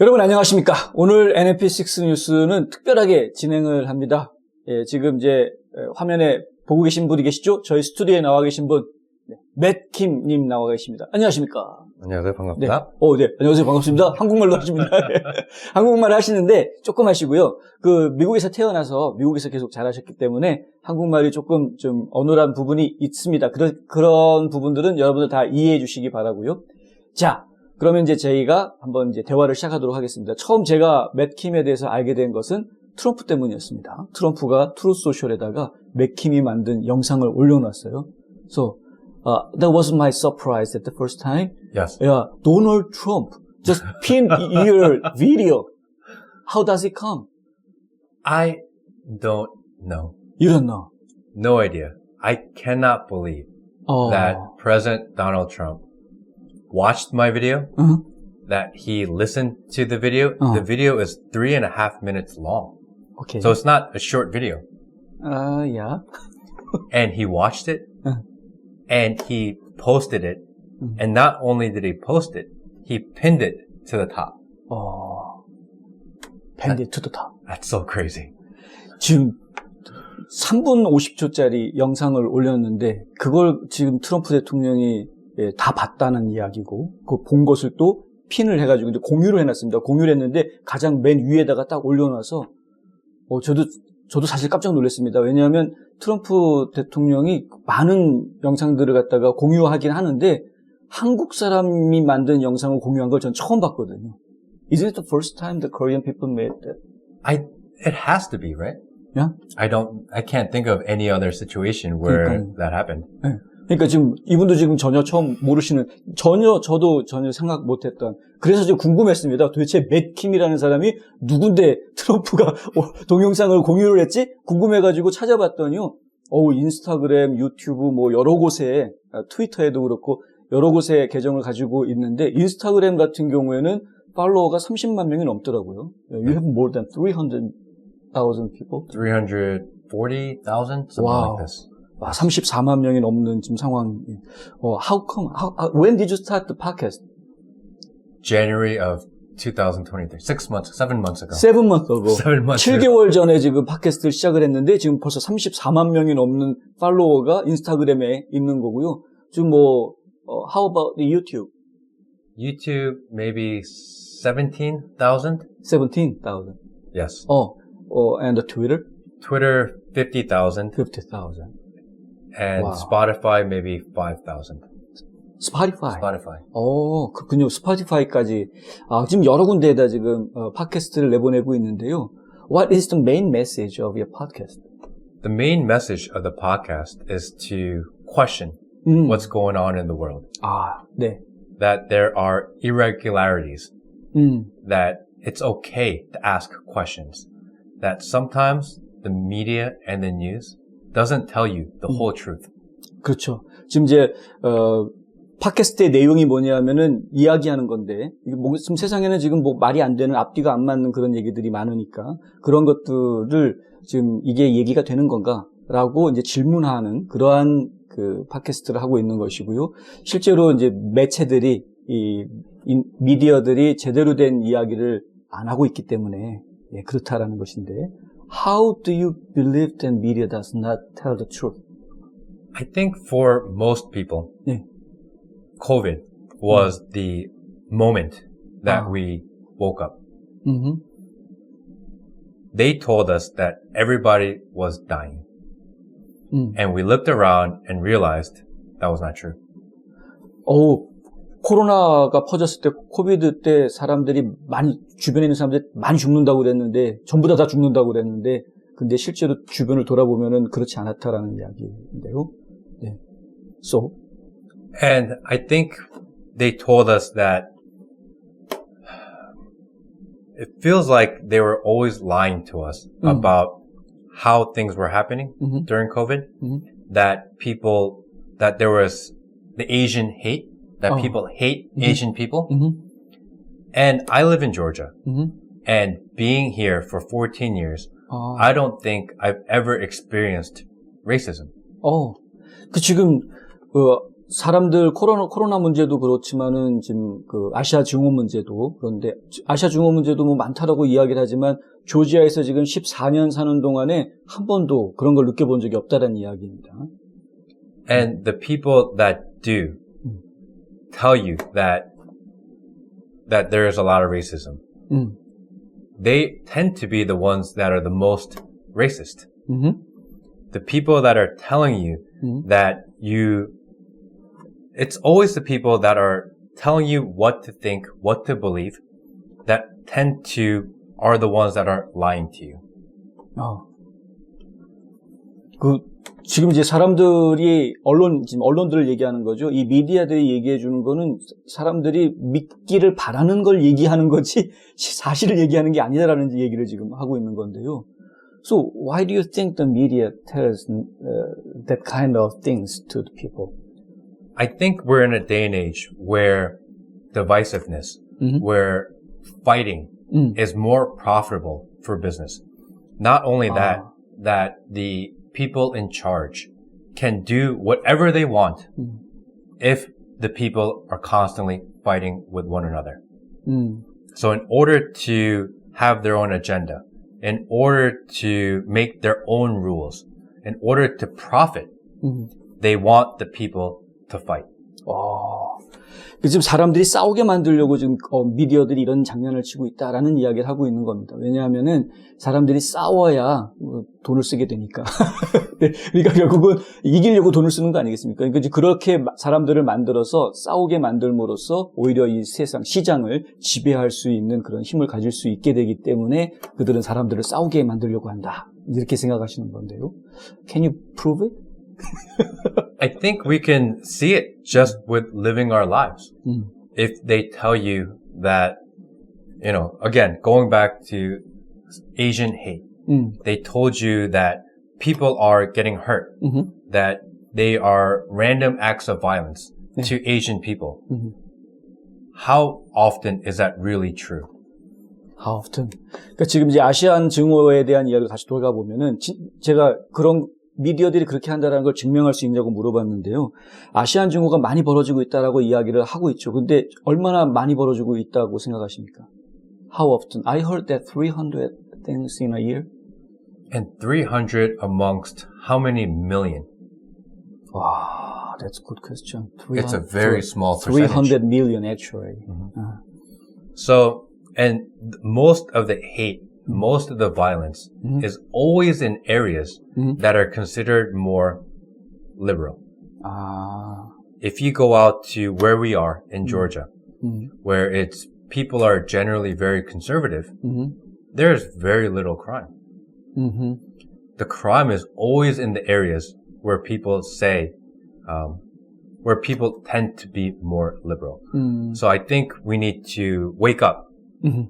여러분 안녕하십니까? 오늘 NMP6 뉴스는 특별하게 진행을 합니다. 예, 지금 이제 화면에 보고 계신 분이 계시죠? 저희 스튜디오에 나와 계신 분, 맷킴님 나와 계십니다. 안녕하십니까? 안녕하세요. 반갑습니다. 네. 안녕하세요. 반갑습니다. 한국말로 하십니다. 한국말 하시는데 조금 하시고요. 미국에서 태어나서 미국에서 계속 자라셨기 때문에 한국말이 조금 좀 어눌한 부분이 있습니다. 그런 부분들은 여러분들 다 이해해 주시기 바라고요. 자, 그러면 이제 저희가 한번 이제 대화를 시작하도록 하겠습니다. 처음 제가 맷킴에 대해서 알게 된 것은 트럼프 때문이었습니다. 트럼프가 트루소셜에다가 맷킴이 만든 영상을 올려놨어요. So, that was my surprise at the first time. Yes. Yeah, Donald Trump just pinned your video. How does it come? I don't know. You don't know. No idea. I cannot believe that President Donald Trump watched my video, that he listened to the video. The video is 3.5 minutes long. Okay. So it's not a short video. Yeah. And he watched it, and he posted it. And not only did he post it, he pinned it to the top. Pinned it to the top. That's so crazy. 지금 3분 50초짜리 영상을 올렸는데 그걸 지금 트럼프 대통령이 다 봤다는 이야기고 그 본 것을 또 핀을 해가지고 이제 공유를 해놨습니다. 공유를 했는데 가장 맨 위에다가 딱 올려놔서 저도 사실 깜짝 놀랐습니다. 왜냐하면 트럼프 대통령이 많은 영상들을 갖다가 공유하긴 하는데 한국 사람이 만든 영상을 공유한 걸 전 처음 봤거든요. Isn't it the first time the Korean people made that? It has to be, right? Yeah? I can't think of any other situation where that happened. 네. 그러니까 지금 이분도 지금 전혀 처음 모르시는, 저도 전혀 생각 못했던, 그래서 지금 궁금했습니다. 도대체 맷킴이라는 사람이 누군데 트럼프가 동영상을 공유를 했지? 궁금해가지고 찾아봤더니요. 인스타그램, 유튜브 뭐 여러 곳에, 트위터에도 그렇고 여러 곳에 계정을 가지고 있는데 인스타그램 같은 경우에는 팔로워가 30만 명이 넘더라고요. You have more than 300,000 people? 340,000? Something like this. 34만 명이 넘는 지금 상황. When did you start the podcast? January of 2023. 7 months ago. 7 months ago. 7 months 7개월 전에 지금 팟캐스트를 시작을 했는데 지금 벌써 34만 명이 넘는 팔로워가 인스타그램에 있는 거고요. 지금 how about the YouTube? YouTube, maybe 17,000? 17,000. Yes. And the Twitter? Twitter, 50,000. 50,000. And Wow. Spotify, maybe 5,000. Spotify. Spotify. 그렇군요. 스포티파이까지. 지금 여러 군데에다 지금 팟캐스트를 내보내고 있는데요. What is the main message of your podcast? The main message of the podcast is to question what's going on in the world. 네. That there are irregularities. That it's okay to ask questions. That sometimes the media and the news doesn't tell you the whole truth. 그렇죠. 지금 이제 팟캐스트의 내용이 뭐냐면은 이야기하는 건데 이게 지금 세상에는 지금 말이 안 되는 앞뒤가 안 맞는 그런 얘기들이 많으니까 그런 것들을 지금 이게 얘기가 되는 건가라고 이제 질문하는 그러한 팟캐스트를 하고 있는 것이고요. 실제로 이제 매체들이 이 미디어들이 제대로 된 이야기를 안 하고 있기 때문에 그렇다라는 것인데 How do you believe that media does not tell the truth? I think for most people, COVID was the moment that we woke up. They told us that everybody was dying. And we looked around and realized that was not true. 코로나가 퍼졌을 때, 코비드 때 사람들이 주변에 있는 사람들이 많이 죽는다고 그랬는데, 전부 다 죽는다고 그랬는데, 근데 실제로 주변을 돌아보면은 그렇지 않았다라는 이야기인데요. 네. So. And I think they told us that it feels like they were always lying to us about how things were happening during COVID. That there was the Asian hate. That people hate Asian people. And I live in Georgia. And being here for 14 years, I don't think I've ever experienced racism. 지금 사람들 코로나 문제도 그렇지만은 지금 그 아시아 증오 문제도 그런데 아시아 증오 문제도 뭐 많다라고 이야기를 하지만 조지아에서 지금 14년 사는 동안에 한 번도 그런 걸 느껴본 적이 없다는 이야기입니다. And the people that do tell you that there is a lot of racism. They tend to be the ones that are the most racist. The people that are telling you that it's always the people that are telling you what to think, what to believe, that are the ones that are lying to you. 지금 이제 사람들이 지금 언론들을 얘기하는 거죠. 이 미디어들이 얘기해 주는 거는 사람들이 믿기를 바라는 걸 얘기하는 거지 사실을 얘기하는 게 아니다라는 얘기를 지금 하고 있는 건데요. So why do you think the media tells that kind of things to the people? I think we're in a day and age where divisiveness, where fighting is more profitable for business. Not only that the people in charge can do whatever they want if the people are constantly fighting with one another. So in order to have their own agenda, in order to make their own rules, in order to profit, they want the people to fight. 지금 사람들이 싸우게 만들려고 지금 미디어들이 이런 장난을 치고 있다라는 이야기를 하고 있는 겁니다. 왜냐하면은 사람들이 싸워야 돈을 쓰게 되니까. 그러니까 결국은 이기려고 돈을 쓰는 거 아니겠습니까? 그러니까 이제 그렇게 사람들을 만들어서 싸우게 만들므로써 오히려 이 세상 시장을 지배할 수 있는 그런 힘을 가질 수 있게 되기 때문에 그들은 사람들을 싸우게 만들려고 한다. 이렇게 생각하시는 건데요. Can you prove it? I think we can see it just with living our lives. If they tell you that, again, going back to Asian hate, they told you that people are getting hurt, that they are random acts of violence to Asian people. How often is that really true? How often? 그러니까 지금 이제 아시안 증오에 대한 이야기를 다시 돌아가 보면은 제가 그런 미디어들이 그렇게 한다는 걸 증명할 수 있냐고 물어봤는데요. 아시안 증오가 많이 벌어지고 있다라고 이야기를 하고 있죠. 근데 얼마나 많이 벌어지고 있다고 생각하십니까? How often? I heard that 300 things in a year. And 300 amongst how many million? Wow, that's a good question. It's a very small percentage. 300 million actually. So, and most of the hate, most of the violence is always in areas that are considered more liberal. If you go out to where we are in Georgia, where people are generally very conservative, there's very little crime. The crime is always in the areas where people where people tend to be more liberal. So I think we need to wake up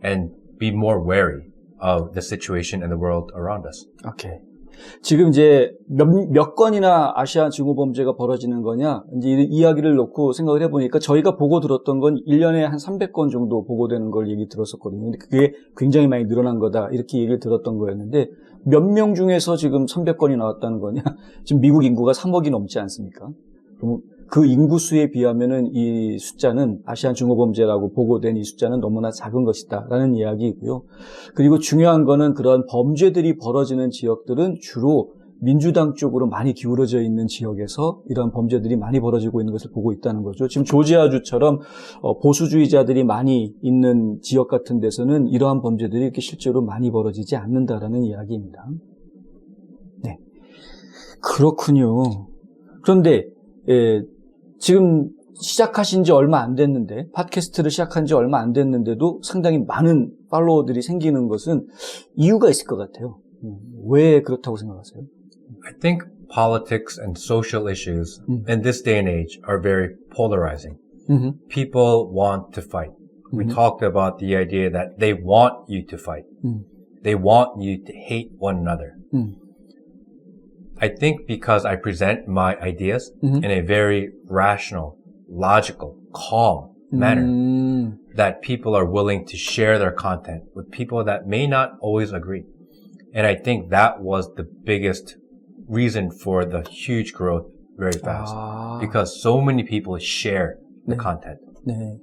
and be more wary of the situation in the world around us. Okay. 지금 이제 몇 건이나 아시아 증오 범죄가 벌어지는 거냐? 이제 이 이야기를 놓고 생각을 해보니까 저희가 보고 들었던 건 1년에 한 300건 정도 보고되는 걸 얘기 들었었거든요. 근데 그게 굉장히 많이 늘어난 거다. 이렇게 얘기를 들었던 거였는데 몇 명 중에서 지금 300건이 나왔다는 거냐? 지금 미국 인구가 3억이 넘지 않습니까? 그럼 그 인구수에 비하면은 이 숫자는 아시안 증오 범죄라고 보고된 이 숫자는 너무나 작은 것이다라는 이야기이고요. 그리고 중요한 거는 그런 범죄들이 벌어지는 지역들은 주로 민주당 쪽으로 많이 기울어져 있는 지역에서 이런 범죄들이 많이 벌어지고 있는 것을 보고 있다는 거죠. 지금 조지아주처럼 보수주의자들이 많이 있는 지역 같은 데서는 이러한 범죄들이 이렇게 실제로 많이 벌어지지 않는다라는 이야기입니다. 네, 그렇군요. 그런데 지금 시작하신 지 얼마 안 됐는데, 팟캐스트를 시작한 지 얼마 안 됐는데도 상당히 많은 팔로워들이 생기는 것은 이유가 있을 것 같아요. 왜 그렇다고 생각하세요? I think politics and social issues in this day and age are very polarizing. People want to fight. We talked about the idea that they want you to fight. They want you to hate one another. I think because I present my ideas in a very rational, logical, calm manner, that people are willing to share their content with people that may not always agree. And I think that was the biggest reason for the huge growth very fast because so many people share the content. 네.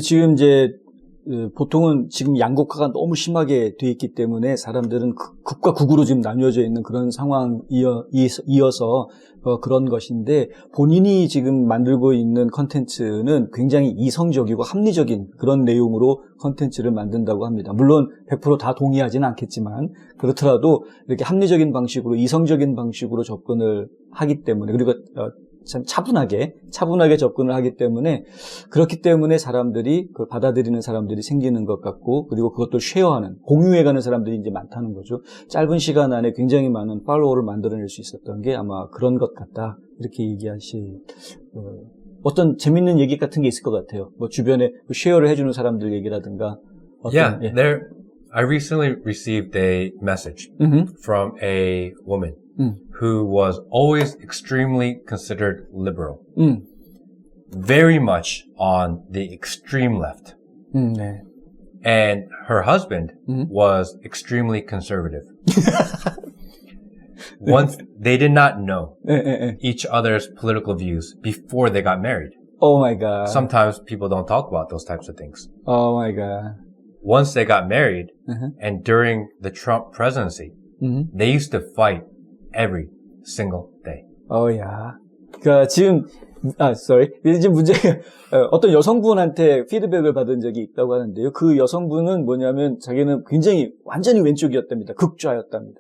지금 이제 보통은 지금 양극화가 너무 심하게 돼 있기 때문에 사람들은 극과 극으로 지금 나뉘어져 있는 그런 상황이어서 그런 것인데 본인이 지금 만들고 있는 컨텐츠는 굉장히 이성적이고 합리적인 그런 내용으로 컨텐츠를 만든다고 합니다. 물론 100% 다 동의하지는 않겠지만 그렇더라도 이렇게 합리적인 방식으로 이성적인 방식으로 접근을 하기 때문에 그리고 참 차분하게 접근을 하기 때문에 그렇기 때문에 사람들이 그걸 받아들이는 사람들이 생기는 것 같고 그리고 그것도 쉐어하는 공유해가는 사람들이 이제 많다는 거죠. 짧은 시간 안에 굉장히 많은 팔로워를 만들어낼 수 있었던 게 아마 그런 것 같다 이렇게 얘기하시 어떤 재밌는 얘기 같은 게 있을 것 같아요. 뭐 주변에 쉐어를 해주는 사람들 얘기라든가. Yeah, I recently received a message from a woman. Who was always extremely considered liberal. Very much on the extreme left. 네. And her husband was extremely conservative. Once they did not know each other's political views before they got married. Oh my God. Sometimes people don't talk about those types of things. Oh my God. Once they got married and during the Trump presidency, they used to fight every single day. 야. 그러니까 지금 지금 문제가 어떤 여성분한테 피드백을 받은 적이 있다고 하는데요. 그 여성분은 뭐냐면 자기는 굉장히 완전히 왼쪽이었답니다. 극좌였답니다.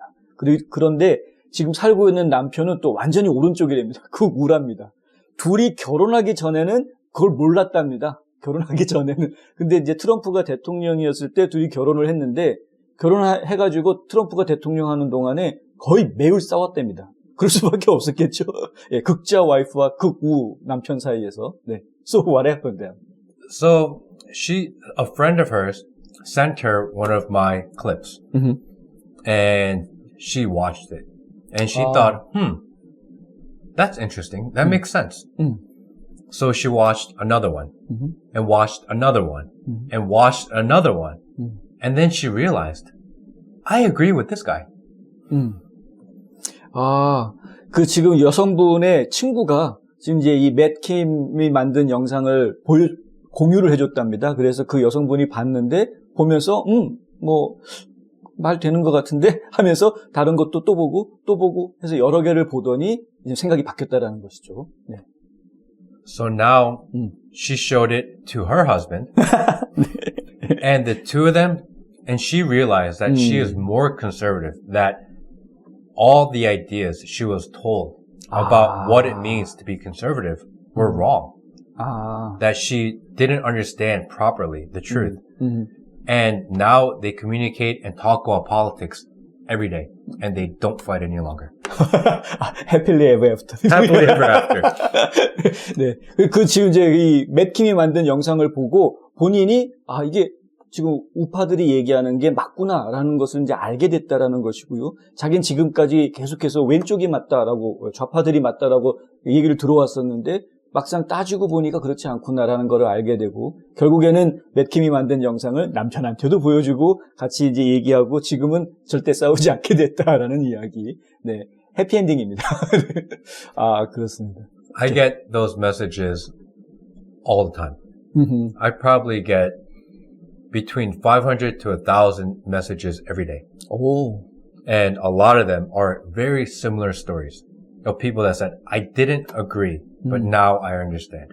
그런데 지금 살고 있는 남편은 또 완전히 오른쪽이랍니다. 극우랍니다. 둘이 결혼하기 전에는 그걸 몰랐답니다. 결혼하기 전에는. 근데 이제 트럼프가 대통령이었을 때 둘이 결혼을 했는데 결혼해가지고 트럼프가 대통령 하는 동안에 거의 매일 싸웠답니다. 그럴 수밖에 없었겠죠. 예, 극자 와이프와 극우 남편 사이에서. 네. So what happened then? So a friend of hers sent her one of my clips. And she watched it. And she thought, that's interesting. That makes sense. So she watched another one. And watched another one. And watched another one. And then she realized, I agree with this guy. 지금 여성분의 친구가 지금 이제 이 맷 킴이 만든 영상을 공유를 해줬답니다. 그래서 그 여성분이 봤는데, 보면서, 말 되는 것 같은데? 하면서 다른 것도 또 보고 해서 여러 개를 보더니 이제 생각이 바뀌었다라는 것이죠. 네. So now, she showed it to her husband. And the two of them, and she realized that she is more conservative, that all the ideas she was told about what it means to be conservative were wrong. That she didn't understand properly the truth. And now they communicate and talk about politics every day. And they don't fight any longer. Happily ever after. Happily ever after. 네. 지금 이제 이 맷 킴이 만든 영상을 보고 본인이 이게 지금 우파들이 얘기하는 게 맞구나라는 것을 이제 알게 됐다라는 것이고요. 자기는 지금까지 계속해서 왼쪽이 맞다라고, 좌파들이 맞다라고 얘기를 들어왔었는데 막상 따지고 보니까 그렇지 않구나라는 걸 알게 되고 결국에는 맷 킴이 만든 영상을 남편한테도 보여주고 같이 이제 얘기하고 지금은 절대 싸우지 않게 됐다라는 이야기. 네. 해피엔딩입니다. 그렇습니다. I get those messages all the time. I probably get between 500 to 1,000 messages every day. Oh. And a lot of them are very similar stories of people that said, I didn't agree, but now I understand.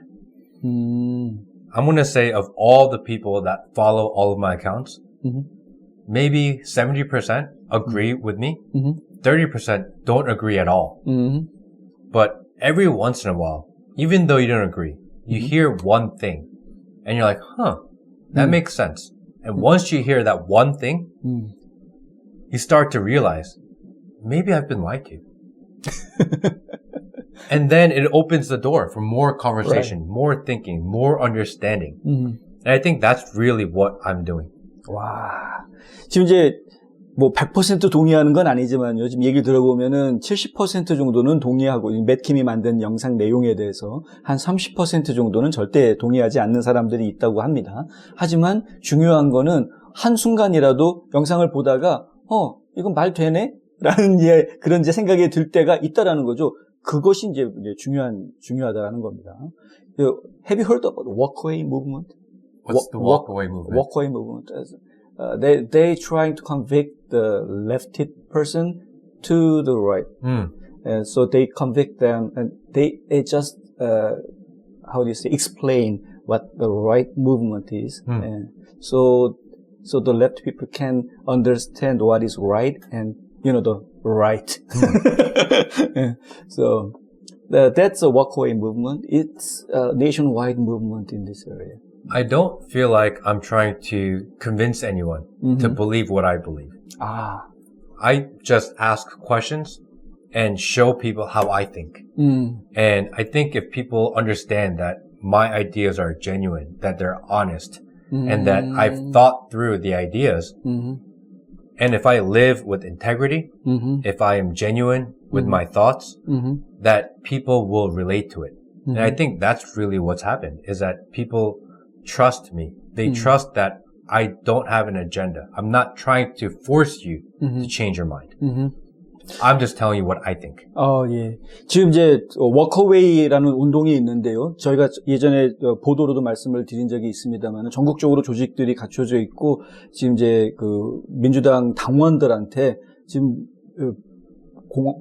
I'm going to say of all the people that follow all of my accounts, maybe 70% agree with me. 30% don't agree at all. But every once in a while, even though you don't agree, you hear one thing and you're like, that makes sense. And once you hear that one thing, you start to realize, maybe I've been lied to. And then it opens the door for more conversation, more thinking, more understanding. And I think that's really what I'm doing. 와. 지금 이제 100% 동의하는 건 아니지만요. 지금 얘기를 들어보면은 70% 정도는 동의하고, 맷 킴이 만든 영상 내용에 대해서 한 30% 정도는 절대 동의하지 않는 사람들이 있다고 합니다. 하지만 중요한 거는 한순간이라도 영상을 보다가, 이건 말 되네? 라는 그런 이제 생각이 들 때가 있다라는 거죠. 그것이 이제 중요하다는 겁니다. Have you heard about walkaway movement? What's the walkaway movement? Walkaway movement. They trying to convict the lefty person to the right. And so they convict them and they just, how do you say, explain what the right movement is. And so the left people can understand what is right and, the right. So that's a walkaway movement. It's a nationwide movement in this area. I don't feel like I'm trying to convince anyone to believe what I believe. I just ask questions and show people how I think. And I think if people understand that my ideas are genuine, that they're honest, and that I've thought through the ideas, and if I live with integrity, if I am genuine with my thoughts, that people will relate to it. And I think that's really what's happened, is that people trust me. They trust that I don't have an agenda. I'm not trying to force you to change your mind. I'm just telling you what I think. 예. 지금 이제 워커웨이라는 운동이 있는데요. 저희가 예전에 보도로도 말씀을 드린 적이 있습니다만 전국적으로 조직들이 갖춰져 있고 지금 이제 그 민주당 당원들한테 지금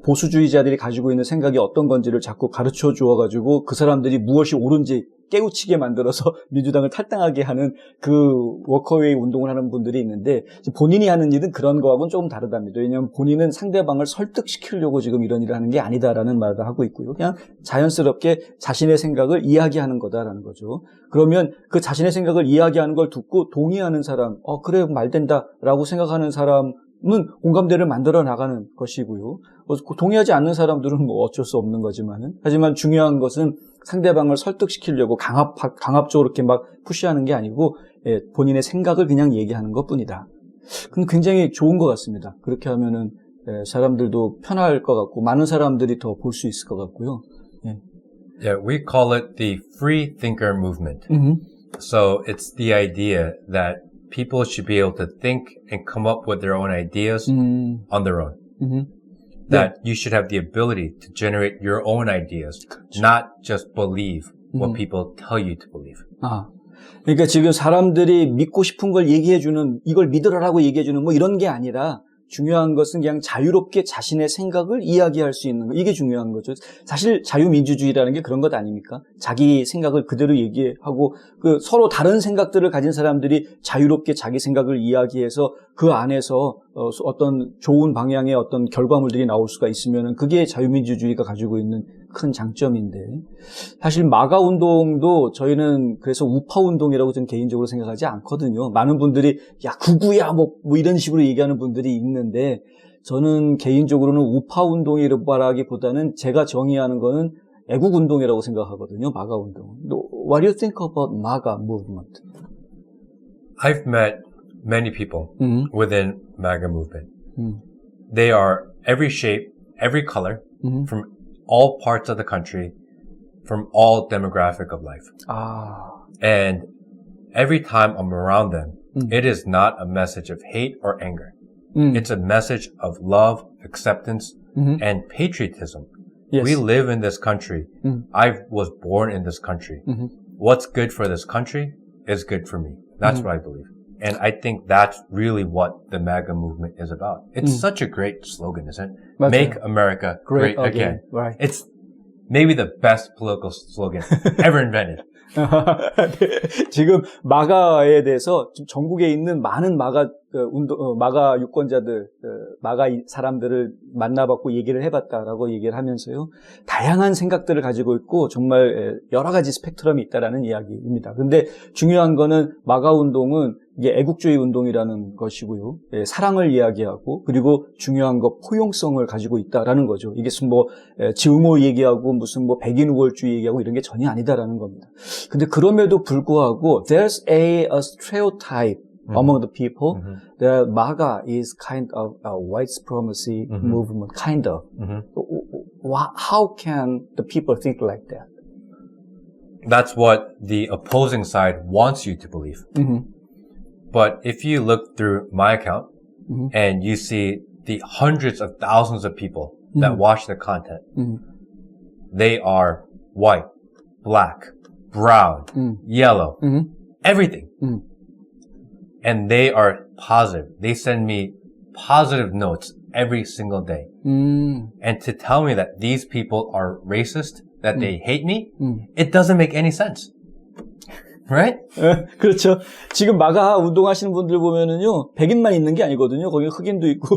보수주의자들이 가지고 있는 생각이 어떤 건지를 자꾸 가르쳐 주어가지고 그 사람들이 무엇이 옳은지 깨우치게 만들어서 민주당을 탈당하게 하는 그 워커웨이 운동을 하는 분들이 있는데 본인이 하는 일은 그런 거하고는 조금 다르답니다. 왜냐하면 본인은 상대방을 설득시키려고 지금 이런 일을 하는 게 아니다라는 말을 하고 있고요. 그냥 자연스럽게 자신의 생각을 이야기하는 거다라는 거죠. 그러면 그 자신의 생각을 이야기하는 걸 듣고 동의하는 사람, 그래 말 된다라고 생각하는 사람은 공감대를 만들어 나가는 것이고요. 동의하지 않는 사람들은 뭐 어쩔 수 없는 거지만은 하지만 중요한 것은 상대방을 설득시키려고 강압적으로 이렇게 막 푸시하는 게 아니고 본인의 생각을 그냥 얘기하는 것뿐이다. 그럼 굉장히 좋은 것 같습니다. 그렇게 하면은 사람들도 편할 것 같고 많은 사람들이 더 볼 수 있을 것 같고요. Yeah, we call it the free thinker movement. So it's the idea that people should be able to think and come up with their own ideas on their own. That you should have the ability to generate your own ideas, not just believe what people tell you to believe. 그러니까 지금 사람들이 믿고 싶은 걸 얘기해주는, 이걸 믿으라고 얘기해주는 뭐 이런 게 아니라 중요한 것은 그냥 자유롭게 자신의 생각을 이야기할 수 있는 거. 이게 중요한 거죠. 사실 자유민주주의라는 게 그런 것 아닙니까? 자기 생각을 그대로 얘기하고 서로 다른 생각들을 가진 사람들이 자유롭게 자기 생각을 이야기해서 그 안에서 어떤 좋은 방향의 어떤 결과물들이 나올 수가 있으면 그게 자유민주주의가 가지고 있는 큰 장점인데 사실 마가 운동도 저희는 그래서 우파 운동이라고 저는 개인적으로 생각하지 않거든요. 많은 분들이 야 구구야 뭐 이런 식으로 얘기하는 분들이 있는데 저는 개인적으로는 우파 운동이라기보다는 제가 정의하는 거는 애국 운동이라고 생각하거든요. 마가 운동. What do you think about MAGA movement? I've met many people within MAGA movement. They are every shape, every color, from all parts of the country, from all demographic of life. And every time I'm around them, it is not a message of hate or anger. It's a message of love, acceptance, and patriotism. Yes. We live in this country. I was born in this country. What's good for this country is good for me. That's what I believe. And I think that's really what the MAGA movement is about. It's such a great slogan, isn't it? 맞아요. Make America great again. Right. It's maybe the best political slogan ever invented. 지금 마가에 대해서 지금 전국에 있는 많은 마가 마가 유권자들, 마가 사람들을 만나봤고 얘기를 해봤다라고 얘기를 하면서요. 다양한 생각들을 가지고 있고 정말 여러 가지 스펙트럼이 있다라는 이야기입니다. 근데 중요한 거는 마가 운동은 이게 애국주의 운동이라는 것이고요. 사랑을 이야기하고 그리고 중요한 거 포용성을 가지고 있다라는 거죠. 이게 무슨 뭐 증오 얘기하고 무슨 뭐 백인 우월주의 얘기하고 이런 게 전혀 아니다라는 겁니다. 근데 그럼에도 불구하고 there's a stereotype among the people that MAGA is kind of a white supremacy movement, kind of. How can the people think like that? That's what the opposing side wants you to believe. But if you look through my account and you see the hundreds of thousands of people that watch the content, they are white, black, brown, yellow, everything. And they are positive. They send me positive notes every single day. And to tell me that these people are racist, that they hate me, it doesn't make any sense. Right? 그렇죠. 지금 마가 운동하시는 분들 보면은요, 백인만 있는 게 아니거든요. 거기 흑인도 있고,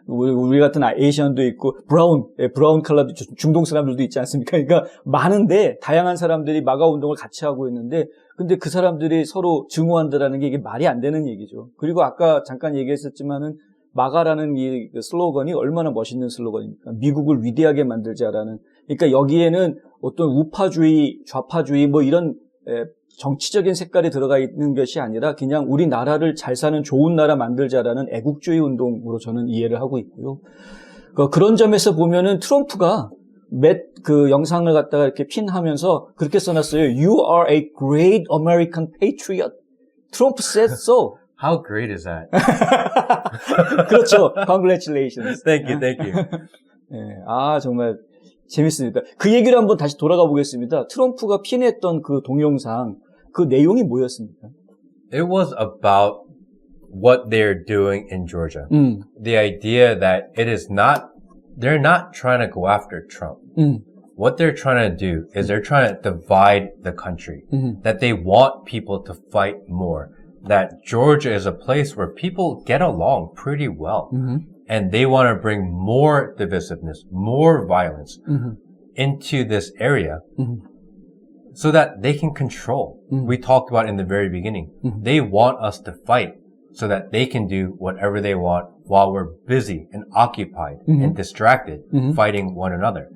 우리 같은 에이시안도 있고, 브라운 컬러도 중동 사람들도 있지 않습니까? 그러니까 많은데, 다양한 사람들이 마가 운동을 같이 하고 있는데, 근데 그 사람들이 서로 증오한다라는 게 이게 말이 안 되는 얘기죠. 그리고 아까 잠깐 얘기했었지만은, 마가라는 이 슬로건이 얼마나 멋있는 슬로건입니까? 미국을 위대하게 만들자라는. 그러니까 여기에는 어떤 우파주의, 좌파주의, 뭐 이런, 정치적인 색깔이 들어가 있는 것이 아니라 그냥 우리나라를 잘 사는 좋은 나라 만들자라는 애국주의 운동으로 저는 이해를 하고 있고요. 그런 점에서 보면은 트럼프가 그 영상을 갖다가 이렇게 핀하면서 그렇게 써놨어요. You are a great American patriot. 트럼프 said so. How great is that? 그렇죠. Congratulations. Thank you, thank you. 네, 정말 재밌습니다. 그 얘기를 한번 다시 돌아가 보겠습니다. 트럼프가 핀했던 그 동영상, 그 내용이 뭐였습니까? It was about what they're doing in Georgia. The idea that they're not trying to go after Trump. What they're trying to do is they're trying to divide the country. That they want people to fight more. That Georgia is a place where people get along pretty well. And they want to bring more divisiveness, more violence into this area so that they can control. We talked about in the very beginning. They want us to fight so that they can do whatever they want while we're busy and occupied and distracted fighting one another.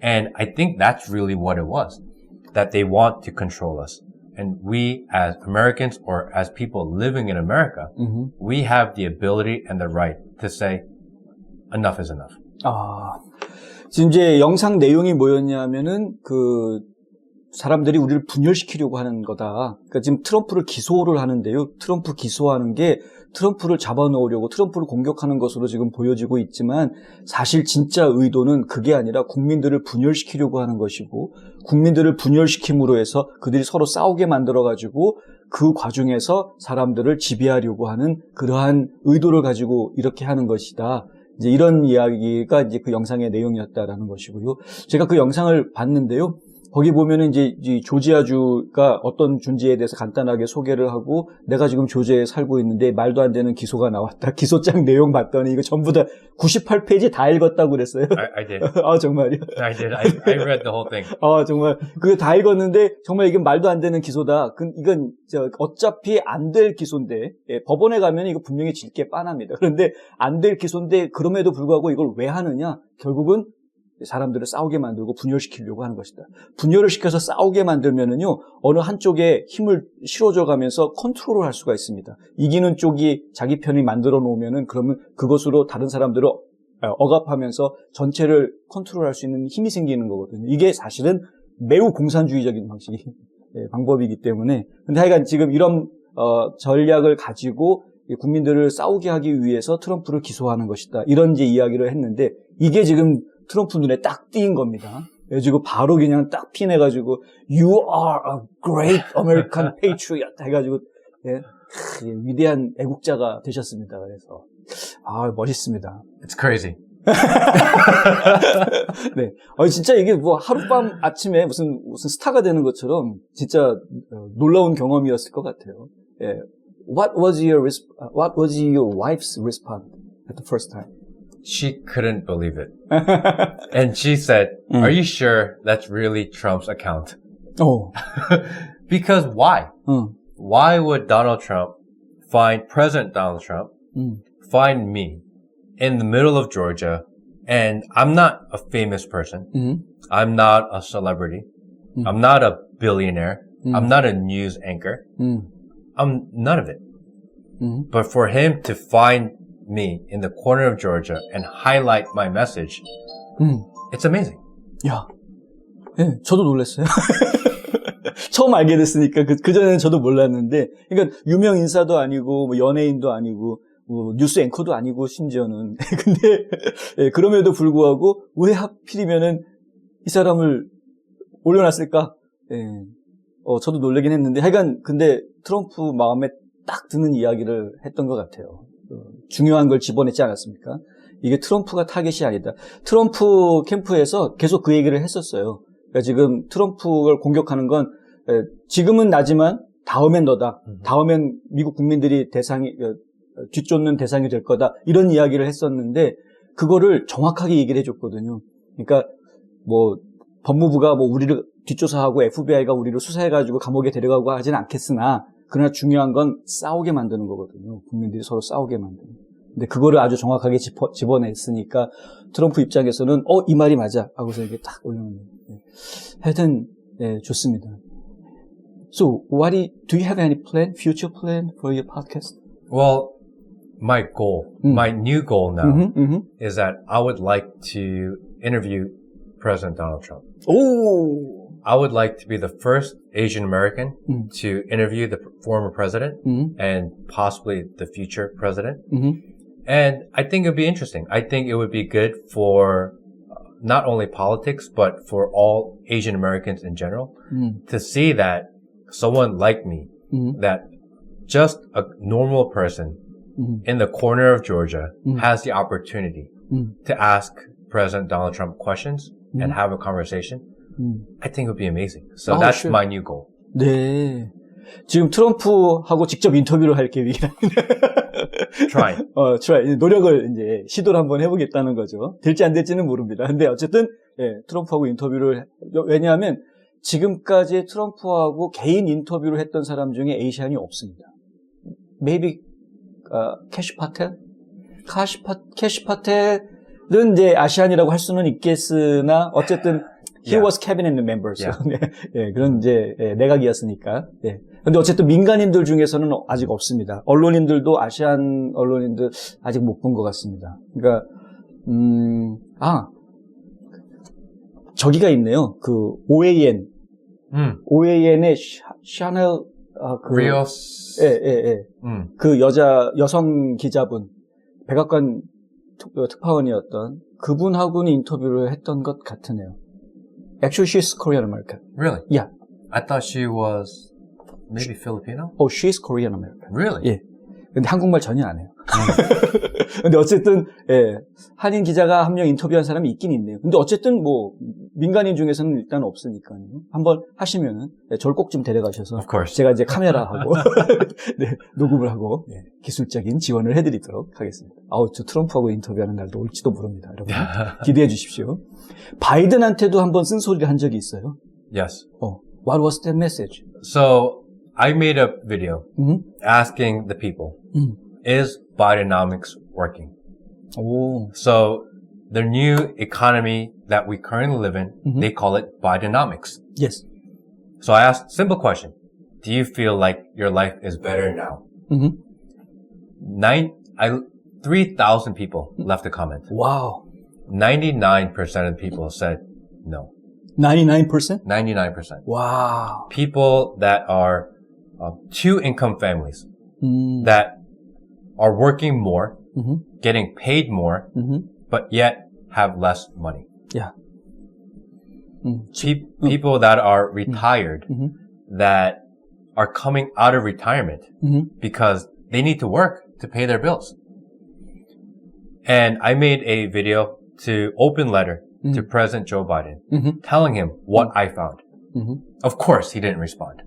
And I think that's really what it was, that they want to control us. And we as Americans or as people living in America, we have the ability and the right to say enough is enough. 지금 이제 영상 내용이 뭐였냐면은 사람들이 우리를 분열시키려고 하는 거다. 그러니까 지금 트럼프를 기소를 하는데요. 트럼프 기소하는 게 트럼프를 잡아놓으려고 트럼프를 공격하는 것으로 지금 보여지고 있지만 사실 진짜 의도는 그게 아니라 국민들을 분열시키려고 하는 것이고 국민들을 분열시킴으로 해서 그들이 서로 싸우게 만들어가지고 그 과정에서 사람들을 지배하려고 하는 그러한 의도를 가지고 이렇게 하는 것이다. 이제 이런 이야기가 이제 그 영상의 내용이었다라는 것이고요. 제가 그 영상을 봤는데요. 거기 보면은 이제 이 조지아주가 어떤 존재에 대해서 간단하게 소개를 하고 내가 지금 조지아에 살고 있는데 말도 안 되는 기소가 나왔다. 기소장 내용 봤더니 이거 전부 다 98페이지 다 읽었다고 그랬어요. I did. 정말요? I did. I read the whole thing. 정말 그거 다 읽었는데 정말 이게 말도 안 되는 기소다. 이건 어차피 안 될 기소인데 법원에 가면 이거 분명히 질 게 뻔합니다. 그런데 안 될 기소인데 그럼에도 불구하고 이걸 왜 하느냐? 결국은 사람들을 싸우게 만들고 분열시키려고 하는 것이다. 분열을 시켜서 싸우게 만들면은요, 어느 한쪽에 힘을 실어줘 가면서 컨트롤을 할 수가 있습니다. 이기는 쪽이 자기 편이 만들어 놓으면은 그러면 그것으로 다른 사람들을 억압하면서 전체를 컨트롤할 수 있는 힘이 생기는 거거든요. 이게 사실은 매우 공산주의적인 방법이기 때문에. 근데 하여간 지금 이런 전략을 가지고 국민들을 싸우게 하기 위해서 트럼프를 기소하는 것이다. 이런 이제 이야기를 했는데 이게 지금 트럼프 눈에 딱 띄인 겁니다. 그래가지고 바로 그냥 딱 핀해가지고 You are a great American patriot 해가지고 위대한 애국자가 되셨습니다. 그래서 멋있습니다. It's crazy. 네, 진짜 이게 뭐 하룻밤 아침에 무슨 스타가 되는 것처럼 진짜 놀라운 경험이었을 것 같아요. What was your wife's response at the first time? She couldn't believe it. And she said, Are you sure that's really Trump's account? Because why? Why would Donald Trump find President Donald Trump, find me in the middle of Georgia, and I'm not a famous person. I'm not a celebrity. I'm not a billionaire. I'm not a news anchor. I'm none of it. But for him to find me in the corner of Georgia and highlight my message, it's amazing. 야, 저도 놀랐어요. 처음 알게 됐으니까 그전에는 저도 몰랐는데, 그러니까 유명 인사도 아니고 뭐 연예인도 아니고 뭐 뉴스 앵커도 아니고 심지어는 근데 그럼에도 불구하고 왜 하필이면은 이 사람을 올려놨을까? 예. 저도 놀라긴 했는데, 하여간, 근데 트럼프 마음에 딱 드는 이야기를 했던 것 같아요. 중요한 걸 집어냈지 않았습니까? 이게 트럼프가 타겟이 아니다. 트럼프 캠프에서 계속 그 얘기를 했었어요. 그러니까 지금 트럼프를 공격하는 건, 지금은 나지만 다음엔 너다. 다음엔 미국 국민들이 뒤쫓는 대상이 될 거다. 이런 이야기를 했었는데, 그거를 정확하게 얘기를 해줬거든요. 그러니까, 법무부가 우리를 뒷조사하고 FBI가 우리를 수사해가지고 감옥에 데려가고 하진 않겠으나, 그러나 중요한 건 싸우게 만드는 거거든요. 국민들이 서로 싸우게 만드는. 근데 그거를 아주 정확하게 집어냈으니까, 트럼프 입장에서는, 이 말이 맞아. 하고서 이게 딱 올려놓는. 하여튼, 좋습니다. So, do you have any future plan for your podcast? Well, my goal, my new goal now is that I would like to interview President Donald Trump. Oh! I would like to be the first Asian American to interview the former president and possibly the future president. And I think it would be interesting. I think it would be good for not only politics, but for all Asian Americans in general to see that someone like me, that just a normal person in the corner of Georgia has the opportunity to ask President Donald Trump questions and have a conversation. I think it would be amazing. So that's sure. my new goal. 네. 지금 트럼프하고 직접 인터뷰를 할 계획이라. Try. try. 노력을 이제 시도를 한번 해보겠다는 거죠. 될지 안 될지는 모릅니다. 근데 어쨌든, 트럼프하고 인터뷰를, 왜냐하면 지금까지 트럼프하고 개인 인터뷰를 했던 사람 중에 에이시안이 없습니다. Maybe, 캐시 파텔? 캐시 파텔은 이제 아시안이라고 할 수는 있겠으나, 어쨌든, he was cabinet members. 예, 그런 이제, 내각이었으니까. 예. 근데 어쨌든 민간인들 중에서는 아직 없습니다. 언론인들도 아시안 언론인들 아직 못 본 것 같습니다. 그러니까, 저기가 있네요. 그, OAN. OAN의 샤넬, Rios. 예. 그 여성 기자분, 백악관 특파원이었던 그분하고는 인터뷰를 했던 것 같으네요. Actually, she's Korean American. Really? Yeah. I thought she was maybe Filipino? Oh, she's Korean American. Really? 예. 근데 한국말 전혀 안 해요. 근데 어쨌든, 한인 기자가 한 명 인터뷰한 사람이 있긴 있네요. 근데 어쨌든 민간인 중에서는 일단 없으니까요. 한번 하시면은, 저를 꼭 좀 데려가셔서. Of course. 제가 이제 카메라하고, 녹음을 하고, 기술적인 지원을 해드리도록 하겠습니다. 저 트럼프하고 인터뷰하는 날도 올지도 모릅니다. 여러분. 기대해 주십시오. 바이든한테도 한번 쓴소리를 한 적이 있어요. Yes. What was that message? So, I made a video asking the people, is Bidenomics working? 오. So, the new economy that we currently live in, they call it Bidenomics. Yes. So I asked simple question. Do you feel like your life is better now? 3,000 people left a comment. Wow. 99% of people said no. 99%? 99%. Wow. People that are two-income families that are working more, getting paid more, but yet have less money. Yeah. People that are retired that are coming out of retirement because they need to work to pay their bills. And I made a video to open letter to President Joe Biden telling him what I found. Of course, he didn't respond.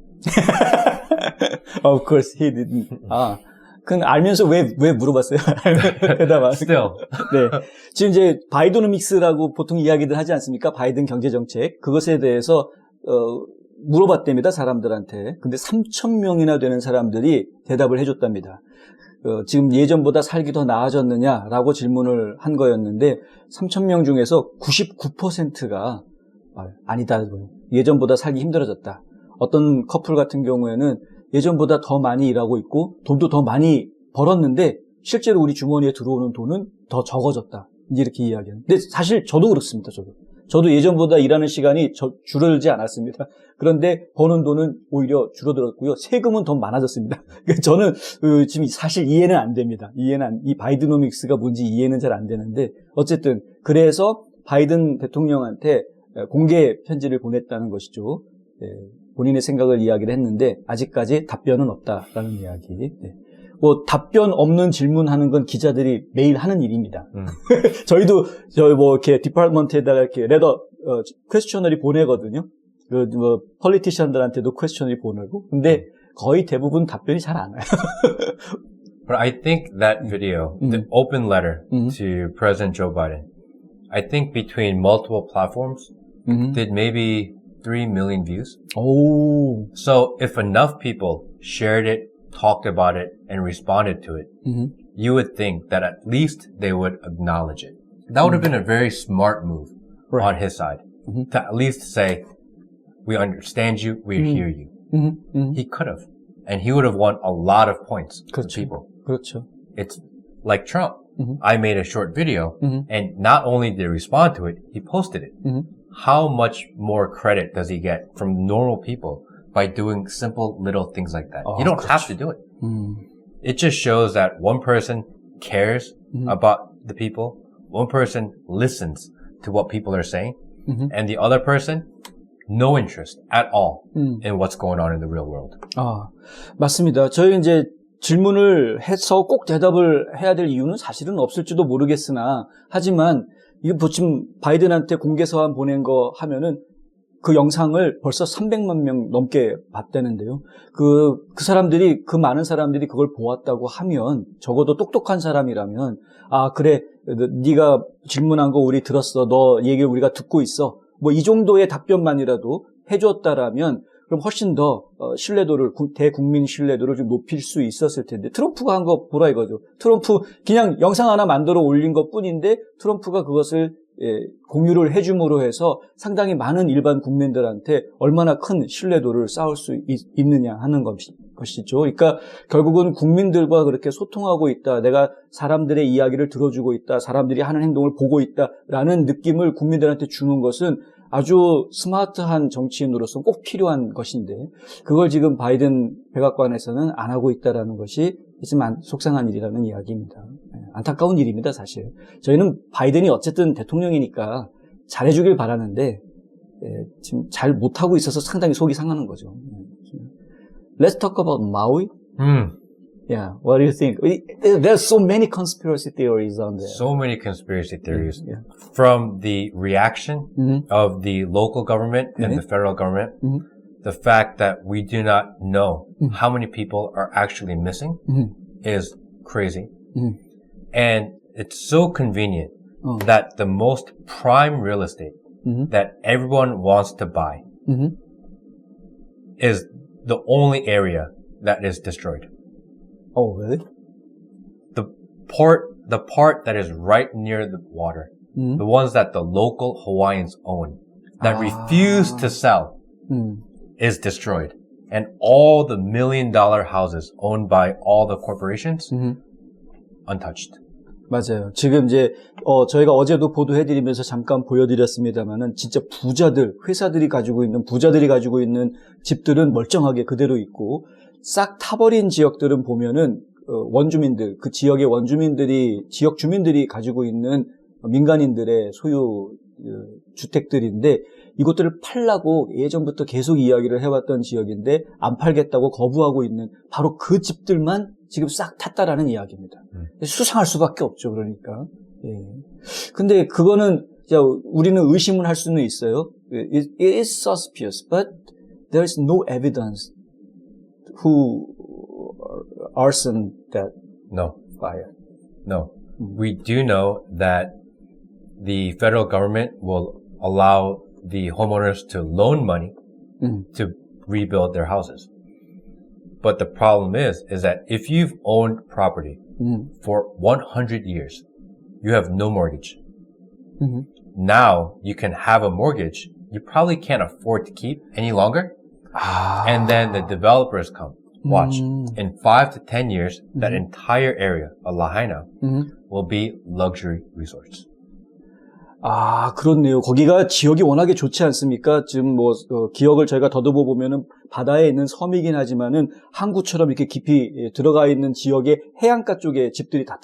Of course, he didn't. 그건 알면서 왜 물어봤어요? 대답 안 Still. 네. 지금 이제 바이드노믹스라고 보통 이야기들 하지 않습니까? 바이든 경제정책. 그것에 대해서, 물어봤답니다, 사람들한테. 근데 3,000명이나 되는 사람들이 대답을 해줬답니다. 지금 예전보다 살기 더 나아졌느냐라고 질문을 한 거였는데, 3,000명 중에서 99%가, 아니다. 예전보다 살기 힘들어졌다. 어떤 커플 같은 경우에는 예전보다 더 많이 일하고 있고 돈도 더 많이 벌었는데 실제로 우리 주머니에 들어오는 돈은 더 적어졌다. 이렇게 이야기하는. 근데 사실 저도 그렇습니다. 저도 예전보다 일하는 시간이 줄어들지 않았습니다. 그런데 버는 돈은 오히려 줄어들었고요. 세금은 더 많아졌습니다. 저는 지금 사실 이해는 안 됩니다. 이 바이드노믹스가 뭔지 이해는 잘 안 되는데 어쨌든 그래서 바이든 대통령한테 공개 편지를 보냈다는 것이죠. 본인의 생각을 이야기를 했는데 아직까지 답변은 없다라는 이야기. 뭐 답변 없는 질문하는 건 기자들이 매일 하는 일입니다. 저희도 이렇게 디파트먼트에다가 이렇게 퀘스처너리 보내거든요. 폴리티션들한테도 퀘스처너리 보내고. 근데 거의 대부분 답변이 잘 안 와요. But I think that video, the open letter to President Joe Biden, I think between multiple platforms, did maybe 3 million views. 오. So if enough people shared it, talked about it, and responded to it, you would think that at least they would acknowledge it. That would have been a very smart move on his side. To at least say, we understand you, we hear you. He could have. And he would have won a lot of points from people. 그렇죠. It's like Trump. I made a short video, and not only did he respond to it, he posted it. How much more credit does he get from normal people by doing simple little things like that? You don't have to do it. It just shows that one person cares about the people, one person listens to what people are saying, and the other person, no interest at all in what's going on in the real world. 아, 맞습니다. 저희 이제 질문을 해서 꼭 대답을 해야 될 이유는 사실은 없을지도 모르겠으나, 하지만 이거 지금 바이든한테 공개 서한 보낸 거 하면은 그 영상을 벌써 300만 명 넘게 봤다는데요. 그 사람들이, 그 많은 사람들이 그걸 보았다고 하면, 적어도 똑똑한 사람이라면, 아, 그래, 네가 질문한 거 우리 들었어. 너 얘기를 우리가 듣고 있어. 뭐 이 정도의 답변만이라도 해줬다라면 그럼 훨씬 더 신뢰도를, 대국민 신뢰도를 좀 높일 수 있었을 텐데, 트럼프가 한 거 보라 이거죠. 트럼프 그냥 영상 하나 만들어 올린 것 뿐인데 트럼프가 그것을 공유를 해줌으로 해서 상당히 많은 일반 국민들한테 얼마나 큰 신뢰도를 쌓을 수 있느냐 하는 것이죠. 그러니까 결국은 국민들과 그렇게 소통하고 있다, 내가 사람들의 이야기를 들어주고 있다, 사람들이 하는 행동을 보고 있다라는 느낌을 국민들한테 주는 것은 아주 스마트한 정치인으로서 꼭 필요한 것인데, 그걸 지금 바이든 백악관에서는 안 하고 있다라는 것이 좀 속상한 일이라는 이야기입니다. 안타까운 일입니다, 사실. 저희는 바이든이 어쨌든 대통령이니까 잘해주길 바라는데 지금 잘 못하고 있어서 상당히 속이 상하는 거죠. Let's talk about Maui. Yeah, what do you think? There's so many conspiracy theories on there. So many conspiracy theories. From the reaction of the local government and the federal government, the fact that we do not know how many people are actually missing is crazy. And it's so convenient that the most prime real estate that everyone wants to buy is the only area that is destroyed. Oh, really? The part that is right near the water, the ones that the local Hawaiians own, that refuse to sell, is destroyed. And all the $1 million houses owned by all the corporations, untouched. 맞아요. 지금 이제 저희가 어제도 보도해드리면서 잠깐 보여드렸습니다만은 진짜 회사들이 가지고 있는 집들은 멀쩡하게 그대로 있고, 싹 타버린 지역들은 보면은 원주민들, 그 지역의 지역 주민들이 가지고 있는 민간인들의 소유 주택들인데, 이것들을 팔라고 예전부터 계속 이야기를 해왔던 지역인데 안 팔겠다고 거부하고 있는 바로 그 집들만 지금 싹 탔다라는 이야기입니다. 수상할 수밖에 없죠, 그러니까. 근데 그거는 우리는 의심을 할 수는 있어요. It is suspicious, but there is no evidence who arson that fire. No. We do know that the federal government will allow the homeowners to loan money to rebuild their houses. But the problem is that if you've owned property for 100 years, you have no mortgage. Now you can have a mortgage you probably can't afford to keep any longer. And then the developers come. Watch. In 5 to 10 years, that entire area of Lahaina will be luxury resorts. 아, 그렇네요. 거기가 지역이 워낙에 좋지 않습니까? 지금 기억을 저희가 더듬어 보면은 바다에 있는 섬이긴 하지만은 항구처럼 이렇게 깊이 들어가 있는 지역의 해안가 쪽에 집들이 다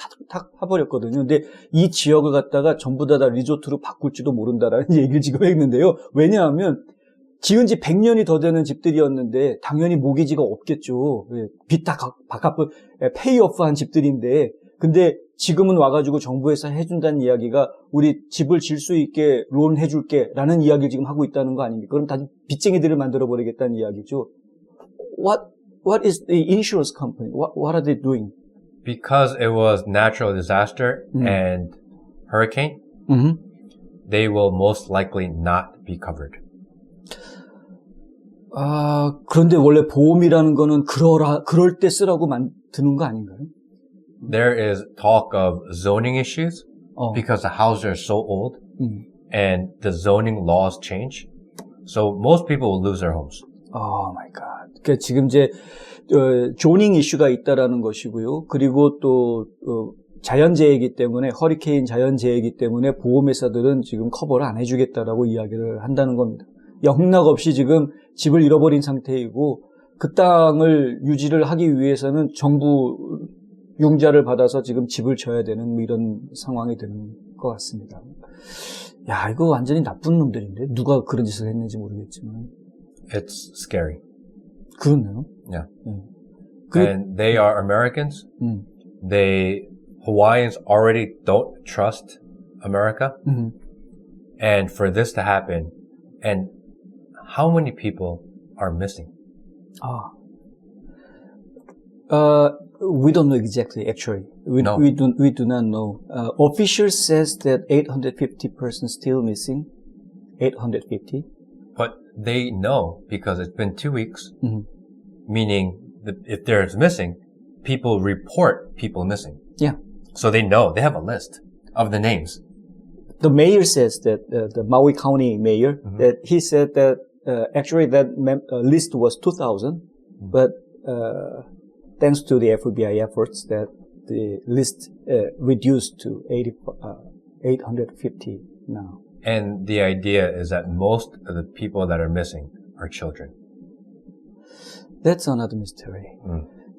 타버렸거든요. 근데 이 지역을 갖다가 전부 다 리조트로 바꿀지도 모른다라는 얘기를 지금 했는데요. 왜냐하면 지은 지 100년이 더 되는 집들이었는데 당연히 모기지가 없겠죠. 빚 다 갚을 페이오프한 집들인데 근데 지금은 와가지고 정부에서 해준다는 이야기가 우리 집을 질 수 있게 론 해줄게 라는 이야기를 지금 하고 있다는 거 아닙니까? 그럼 다 빚쟁이들을 만들어버리겠다는 이야기죠. What is the insurance company? What are they doing? Because it was natural disaster and hurricane, they will most likely not be covered. 그런데 원래 보험이라는 거는 그럴 때 쓰라고 드는 거 아닌가요? There is talk of zoning issues because the houses are so old and the zoning laws change. So most people will lose their homes. Oh my God. 그러니까 지금 이제 조닝 이슈가 있다라는 것이고요. 그리고 또 자연재해이기 때문에 허리케인 자연재해이기 때문에 보험회사들은 지금 커버를 안 해주겠다라고 이야기를 한다는 겁니다. 영락없이 지금 집을 잃어버린 상태이고 그 땅을 유지를 하기 위해서는 정부 융자를 받아서 지금 집을 져야 되는 뭐 이런 상황이 되는 것 같습니다. 야, 이거 완전히 나쁜 놈들인데 누가 그런 짓을 했는지 모르겠지만 It's scary. 그렇네요. Yeah. And they are Americans. Hawaiians already don't trust America. And for this to happen, and how many people are missing? We don't know exactly, actually. We do not know. Officials says that 850 persons still missing. 850. But they know because it's been 2 weeks, meaning that if there's missing, people report people missing. Yeah. So they know, they have a list of the names. The mayor says that, the Maui County mayor, that he said that, actually that list was 2,000, but, thanks to the FBI efforts that the list, reduced to 850 now. And the idea is that most of the people that are missing are children. That's another mystery.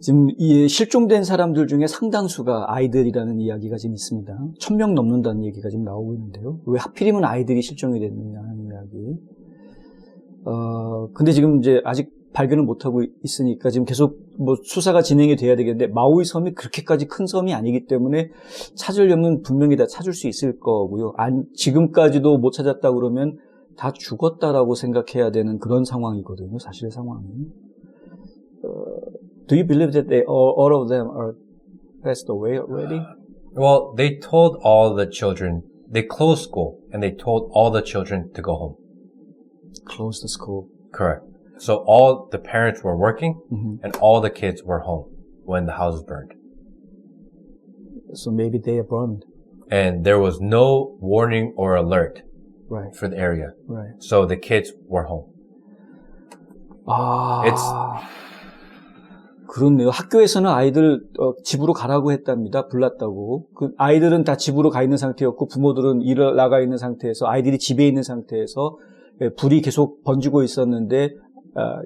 지금 이 실종된 사람들 중에 상당수가 아이들이라는 이야기가 지금 있습니다. 1,000명 넘는다는 얘기가 지금 나오고 있는데요. 왜 하필이면 아이들이 실종이 됐느냐는 이야기. 근데 지금 이제 아직 발견을 못하고 있으니까 지금 계속 뭐 수사가 진행이 돼야 되겠는데 마우이 섬이 그렇게까지 큰 섬이 아니기 때문에 찾으려면 분명히 다 찾을 수 있을 거고요. 지금까지도 못 찾았다 그러면 다 죽었다라고 생각해야 되는 그런 상황이거든요. 사실 상황이. Do you believe that all of them are passed away already? Well, they told all the children, they closed school and they told all the children to go home. Close the school. Correct. So all the parents were working and all the kids were home when the house was burned. So maybe they are burned. And there was no warning or alert Right. for the area. Right. So the kids were home. 그렇네요. 학교에서는 아이들 집으로 가라고 했답니다. 불났다고. 그 아이들은 다 집으로 가 있는 상태였고 부모들은 일을 나가 있는 상태에서 아이들이 집에 있는 상태에서 불이 계속 번지고 있었는데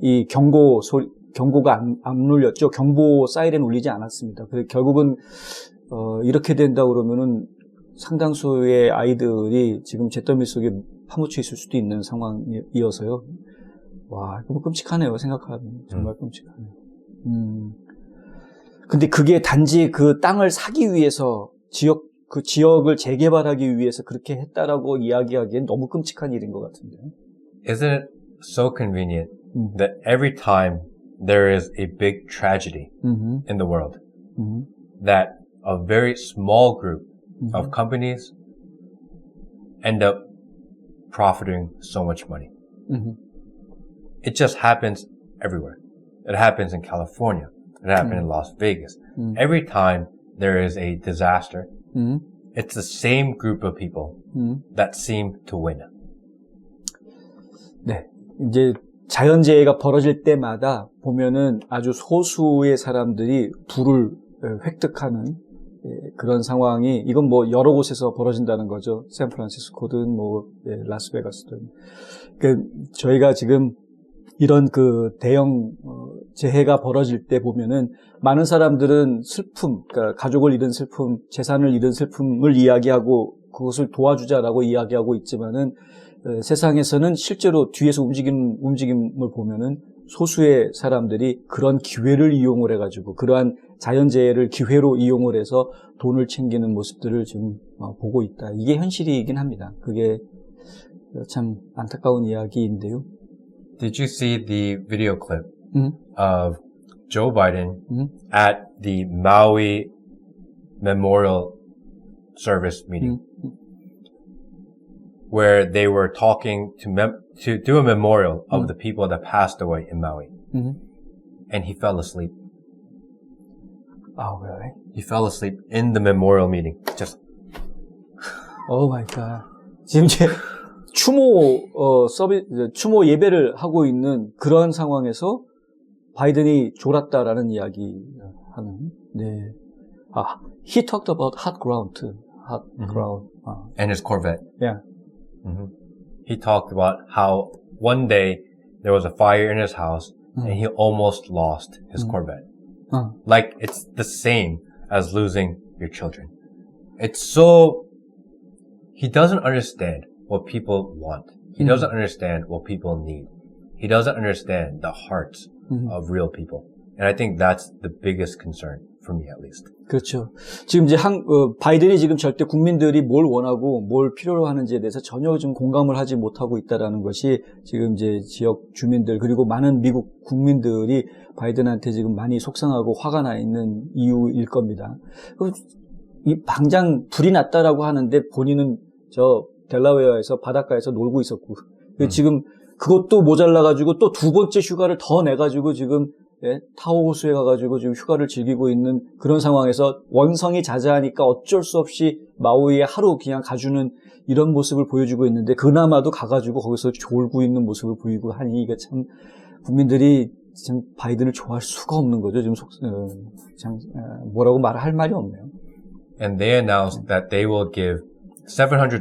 이 경고가 안 울렸죠. 경보 사이렌 울리지 않았습니다. 그래서 결국은 이렇게 된다 그러면은 상당수의 아이들이 지금 잿더미 속에 파묻혀 있을 수도 있는 상황이어서요. 와, 너무 끔찍하네요. 생각하면 정말 끔찍하네요. 근데 그게 단지 그 땅을 사기 위해서 그 지역을 재개발하기 위해서 그렇게 했다라고 이야기하기엔 너무 끔찍한 일인 것 같은데요. Isn't it so convenient that every time there is a big tragedy in the world, that a very small group of companies end up profiting so much money? It just happens everywhere. It happens in California. It happened in Las Vegas. Every time there is a disaster, it's the same group of people that seem to win. 네. 이제 자연재해가 벌어질 때마다 보면은 아주 소수의 사람들이 부를 획득하는 그런 상황이, 이건 뭐 여러 곳에서 벌어진다는 거죠. 샌프란시스코든 뭐 라스베가스든. 그러니까 저희가 지금 이런 그 대형 재해가 벌어질 때 보면은 많은 사람들은 슬픔, 그러니까 가족을 잃은 슬픔, 재산을 잃은 슬픔을 이야기하고 그것을 도와주자라고 이야기하고 있지만은 세상에서는 실제로 뒤에서 움직임을 보면은 소수의 사람들이 그런 기회를 이용을 해가지고 그러한 자연재해를 기회로 이용을 해서 돈을 챙기는 모습들을 지금 보고 있다. 이게 현실이긴 합니다. 그게 참 안타까운 이야기인데요. Did you see the video clip of Joe Biden at the Maui Memorial Service meeting? Where they were talking to do a memorial of the people that passed away in Maui. And he fell asleep. Oh, really? He fell asleep in the memorial meeting. Just. Oh my God. 지금 이제 추모 예배를 하고 있는 그런 상황에서 바이든이 졸았다라는 이야기 하는, 네. He talked about hot ground too. Hot ground. And his Corvette. Yeah. He talked about how one day there was a fire in his house and he almost lost his Corvette. Like it's the same as losing your children. It's so, he doesn't understand what people want. He doesn't understand what people need. He doesn't understand the hearts of real people. And I think that's the biggest concern for me at least. 그렇죠. 지금 이제 바이든이 지금 절대 국민들이 뭘 원하고 뭘 필요로 하는지에 대해서 전혀 좀 공감을 하지 못하고 있다라는 것이 지금 이제 지역 주민들 그리고 많은 미국 국민들이 바이든한테 지금 많이 속상하고 화가 나 있는 이유일 겁니다. 이 당장 불이 났다라고 하는데 본인은 저 델라웨어에서 바닷가에서 놀고 있었고 지금 그것도 모자라가지고 또 두 번째 휴가를 더 내가지고 지금 타오 호수에 가가지고 지금 휴가를 즐기고 있는 그런 상황에서 원성이 자자하니까 어쩔 수 없이 마우이에 하루 그냥 가주는 이런 모습을 보여주고 있는데 그나마도 가가지고 거기서 졸고 있는 모습을 보이고 하니 이게 참 국민들이 참 바이든을 좋아할 수가 없는 거죠. 지금 참 뭐라고 말할 말이 없네요. And they announced that they will give $700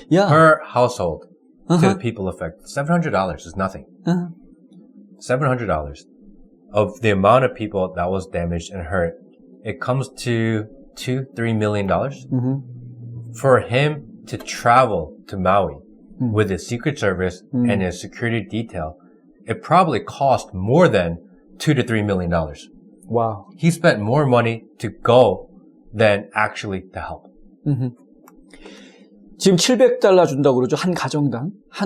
yeah. per household to the people affected. $700 is nothing. $700 of the amount of people that was damaged and hurt. It comes to $2-3 million for him to travel to Maui with his Secret Service and his security detail. It probably cost more than $2-3 million. Wow. He spent more money to go than actually to help. 지금 $700 준다고 그러죠. 한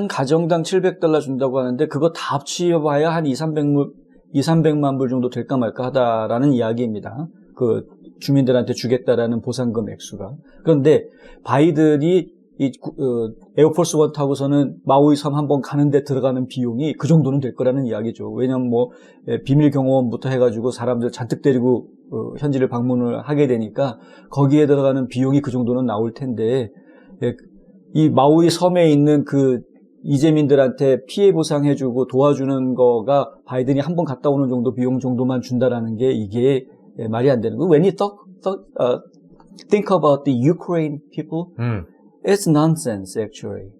가정당 700달러 준다고 하는데 그거 다 합치어봐야 한 200~300만 불 정도 될까 말까 하다라는 이야기입니다. 그 주민들한테 주겠다라는 보상금 액수가. 그런데 바이든이 에어포스 원 타고서는 마우이 섬 한번 가는데 들어가는 비용이 그 정도는 될 거라는 이야기죠. 왜냐면 비밀 경호원부터 해가지고 사람들 잔뜩 데리고 현지를 방문을 하게 되니까 거기에 들어가는 비용이 그 정도는 나올 텐데 이 마우이 섬에 있는 그 이재민들한테 피해 보상해주고 도와주는 거가 바이든이 한번 갔다 오는 정도 비용 정도만 준다라는 게 이게 말이 안 되는 거. When you think about the Ukraine people, it's nonsense actually.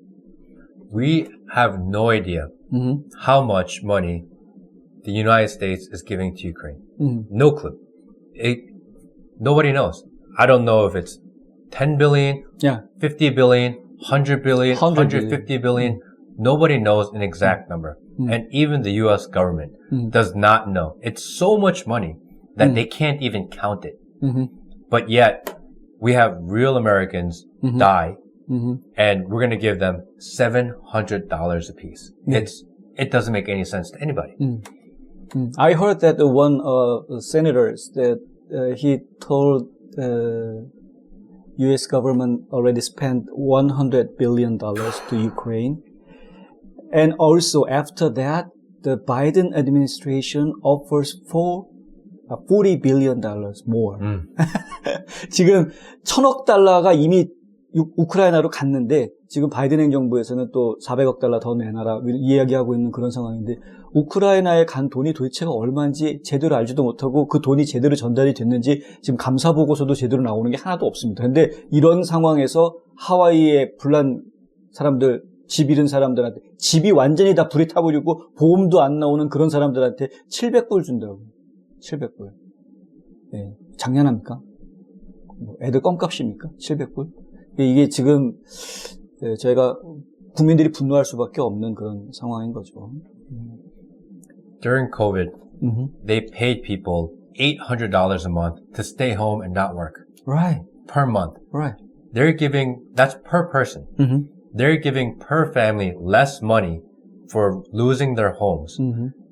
We have no idea how much money the United States is giving to Ukraine. No clue. Nobody knows. I don't know if it's 10 billion, 50 billion, 100 billion, 150 billion. Nobody knows an exact number. And even the U.S. government does not know. It's so much money that they can't even count it. But yet, we have real Americans die, and we're going to give them $700 a piece. It doesn't make any sense to anybody. I heard that one senators that he told U.S. government already spent $100 billion to Ukraine. And also after that, the Biden administration offers $40 billion more. 지금 1,000억 달러가 이미 우크라이나로 갔는데 지금 바이든 행정부에서는 또 400억 달러 더 내놔라 이야기하고 있는 그런 상황인데 우크라이나에 간 돈이 도대체가 얼마인지 제대로 알지도 못하고 그 돈이 제대로 전달이 됐는지 지금 감사 보고서도 제대로 나오는 게 하나도 없습니다. 근데 이런 상황에서 하와이에 불난 사람들 집 잃은 사람들한테, 집이 완전히 다 불에 타버리고 보험도 안 나오는 그런 사람들한테 700불 준다고. 700불. 네, 장난합니까? 애들 껌값입니까? 700불? 이게 지금 저희가 국민들이 분노할 수밖에 없는 그런 상황인 거죠. During COVID, they paid people $800 a month to stay home and not work. Right. Per month. Right. They're giving, that's per person. They're giving per family less money for losing their homes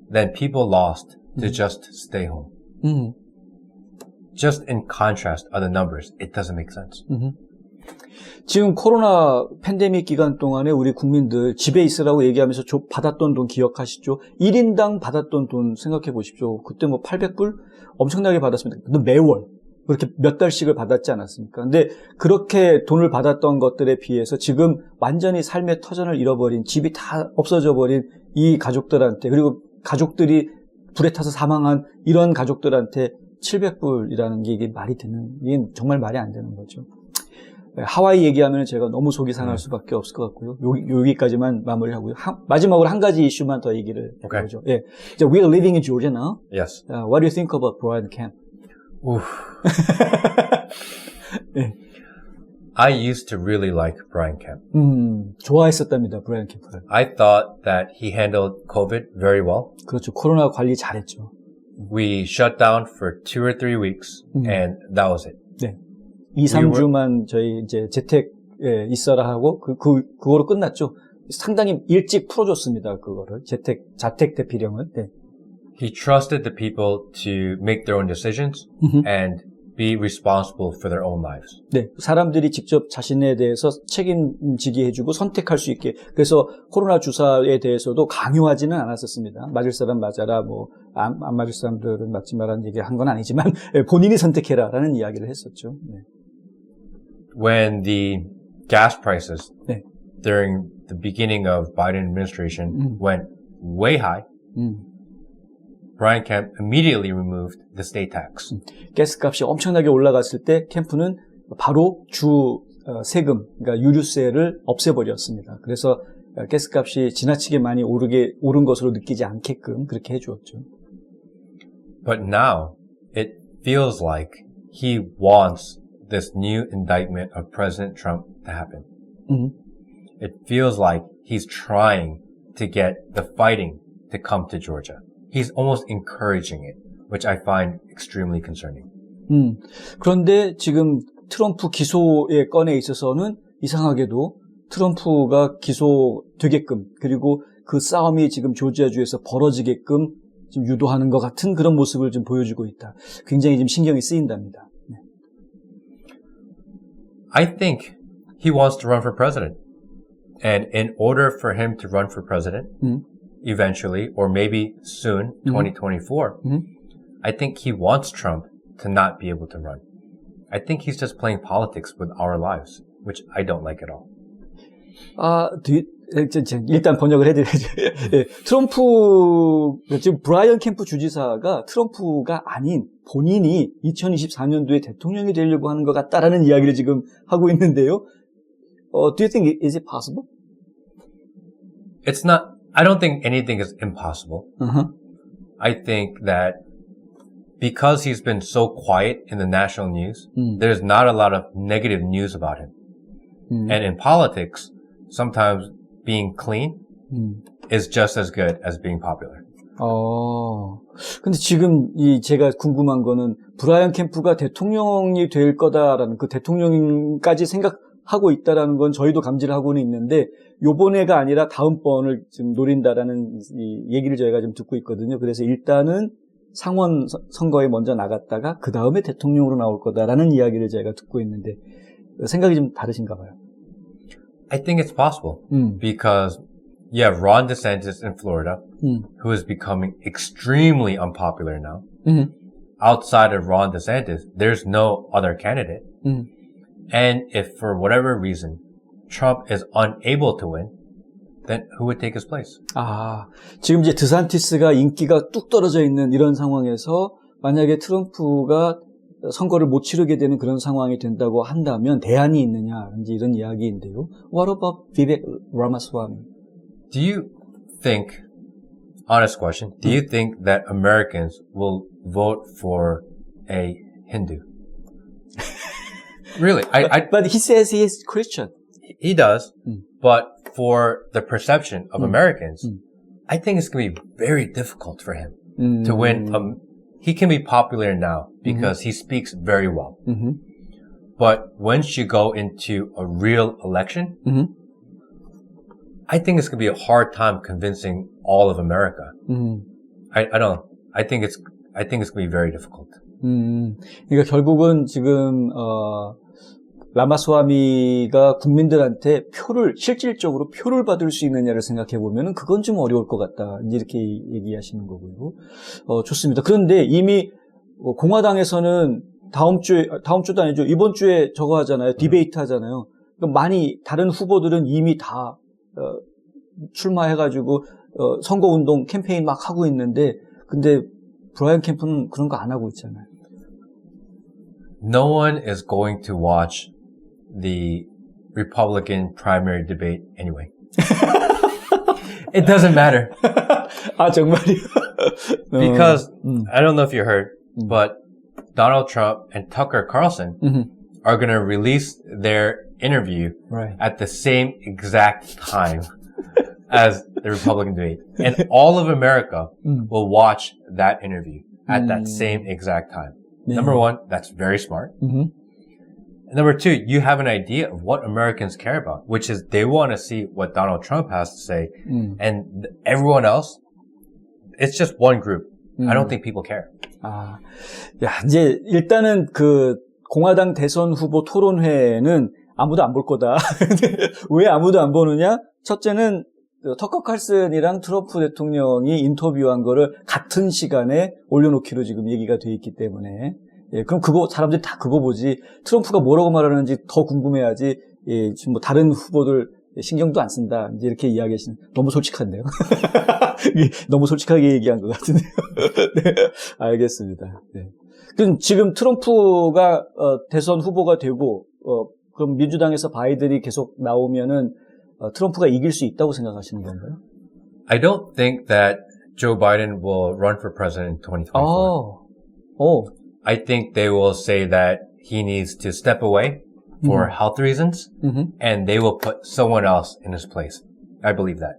than people lost to just stay home. Just in contrast of the numbers, it doesn't make sense. 지금 코로나 팬데믹 기간 동안에 우리 국민들 집에 있으라고 얘기하면서 받았던 돈 기억하시죠? 1인당 받았던 돈 생각해 보십시오. 그때 뭐 800불? 엄청나게 받았습니다. 근데 매월 그렇게 몇 달씩을 받았지 않았습니까? 근데 그렇게 돈을 받았던 것들에 비해서 지금 완전히 삶의 터전을 잃어버린, 집이 다 없어져 버린 이 가족들한테, 그리고 가족들이 불에 타서 사망한 이런 가족들한테 700불이라는 게 이게 말이 되는, 이게 정말 말이 안 되는 거죠. 하와이 얘기하면 제가 너무 속이 상할 수밖에 없을 것 같고요. 여기까지만 마무리하고요. 마지막으로 한 가지 이슈만 더 얘기를 해보죠. 예. We are living in Georgia now. Yes. What do you think about Brian Kemp? 네. I used to really like Brian Kemp. 좋아했었답니다, 브라이언 캠프를. I thought that he handled COVID very well. 그렇죠. 코로나 관리 잘했죠. We shut down for 2 or 3 weeks, and that was it. 네. 2, 3주만 저희 이제 재택에 있어라 하고, 그거로 끝났죠. 상당히 일찍 풀어줬습니다, 그거를. 자택 대피령을. 네. He trusted the people to make their own decisions and be responsible for their own lives. 네, 사람들이 직접 자신에 대해서 책임지게 해주고 선택할 수 있게. 그래서 코로나 주사에 대해서도 강요하지는 않았었습니다. 맞을 사람 맞아라, 뭐 안 맞을 사람들은 맞지 말라는 얘기를 한 건 아니지만 본인이 선택해라라는 이야기를 했었죠. 네. When the gas prices 네. during the beginning of Biden administration went way high, Brian Kemp immediately removed the state tax. 가스값이 엄청나게 올라갔을 때 캠프는 바로 세금, 그러니까 유류세를 없애버렸습니다. 그래서 가스값이 지나치게 많이 오른 것으로 느끼지 않게끔 그렇게 해주었죠. But now it feels like he wants this new indictment of President Trump to happen. It feels like he's trying to get the fighting to come to Georgia. He's almost encouraging it, which I find extremely concerning. 그런데 지금 트럼프 기소의 건에 있어서는 이상하게도 트럼프가 기소되게끔, 그리고 그 싸움이 지금 조지아주에서 벌어지게끔 지금 유도하는 것 같은 그런 모습을 좀 보여주고 있다. 굉장히 지금 신경이 쓰인답니다. 네. I think he wants to run for president. And in order for him to run for president, eventually, or maybe soon, 2024, I think he wants Trump to not be able to run. I think he's just playing politics with our lives, which I don't like at all. 일단 번역을 해드려야죠. 예, 지금 브라이언 캠프 주지사가 트럼프가 아닌 본인이 2024년도에 대통령이 되려고 하는 것 같다라는 이야기를 지금 하고 있는데요. Do you think is it possible? It's not. I don't think anything is impossible. I think that because he's been so quiet in the national news, there's not a lot of negative news about him. And in politics, sometimes being clean is just as good as being popular. 근데 지금 제가 궁금한 거는 브라이언 캠프가 대통령이 될 거다라는 그 대통령까지 생각하고 있다라는 건 저희도 감지를 하고는 있는데 요번에가 아니라 다음번을 지금 노린다라는 이 얘기를 저희가 좀 듣고 있거든요. 그래서 일단은 상원 선거에 먼저 나갔다가 그 다음에 대통령으로 나올 거다라는 이야기를 저희가 듣고 있는데 생각이 좀 다르신가 봐요. I think it's possible because you have Ron DeSantis in Florida, who is becoming extremely unpopular now. Outside of Ron DeSantis, there's no other candidate. And if for whatever reason Trump is unable to win, then who would take his place? 지금 이제 드산티스가 인기가 뚝 떨어져 있는 이런 상황에서 만약에 트럼프가 선거를 못 치르게 되는 그런 상황이 된다고 한다면 대안이 있느냐 이제 이런 이야기인데요. What about Vivek Ramaswamy? Do you think, honest question, do you think that Americans will vote for a Hindu? Really? But he says he is Christian. He does, but for the perception of Americans, I think it's going to be very difficult for him to win. He can be popular now because he speaks very well. But once you go into a real election, I think it's going to be a hard time convincing all of America. I don't know. I think it's going to be very difficult. 그러니까 결국은 지금 라마스와미가 국민들한테 실질적으로 표를 받을 수 있느냐를 생각해 보면은 그건 좀 어려울 것 같다. 이렇게 얘기하시는 거고요. 좋습니다. 그런데 이미 공화당에서는 다음 주도 아니죠. 이번 주에 저거 하잖아요. 디베이트 하잖아요. 많이 다른 후보들은 이미 다 출마해가지고 선거운동 캠페인 막 하고 있는데, 근데 브라이언 캠프는 그런 거 안 하고 있잖아요. No one is going to watch the Republican primary debate anyway. It doesn't matter. 아, 정말이요? Because, I don't know if you heard, but Donald Trump and Tucker Carlson are going to release their interview at the same exact time as the Republican debate. And all of America will watch that interview at that same exact time. Number one, that's very smart. And number two, you have an idea of what Americans care about, which is they want to see what Donald Trump has to say. And everyone else, it's just one group. I don't think people care. 아, 야, 이제 일단은 그 공화당 대선 후보 토론회는 아무도 안 볼 거다. 왜 아무도 안 보느냐? 첫째는 터커 칼슨이랑 트럼프 대통령이 인터뷰한 거를 같은 시간에 올려놓기로 지금 얘기가 돼 있기 때문에, 예, 그럼 그거 사람들이 다 그거 보지. 트럼프가 뭐라고 말하는지 더 궁금해하지. 예, 지금 뭐 다른 후보들 신경도 안 쓴다. 이제 이렇게 이야기하시는, 너무 솔직한데요. 너무 솔직하게 얘기한 것 같은데요. 네, 알겠습니다. 네. 그럼 지금 트럼프가 대선 후보가 되고, 그럼 민주당에서 바이든이 계속 나오면은 트럼프가 이길 수 있다고 생각하시는 건가요? I don't think that Joe Biden will run for president in 2024. I think they will say that he needs to step away for health reasons, and they will put someone else in his place. I believe that.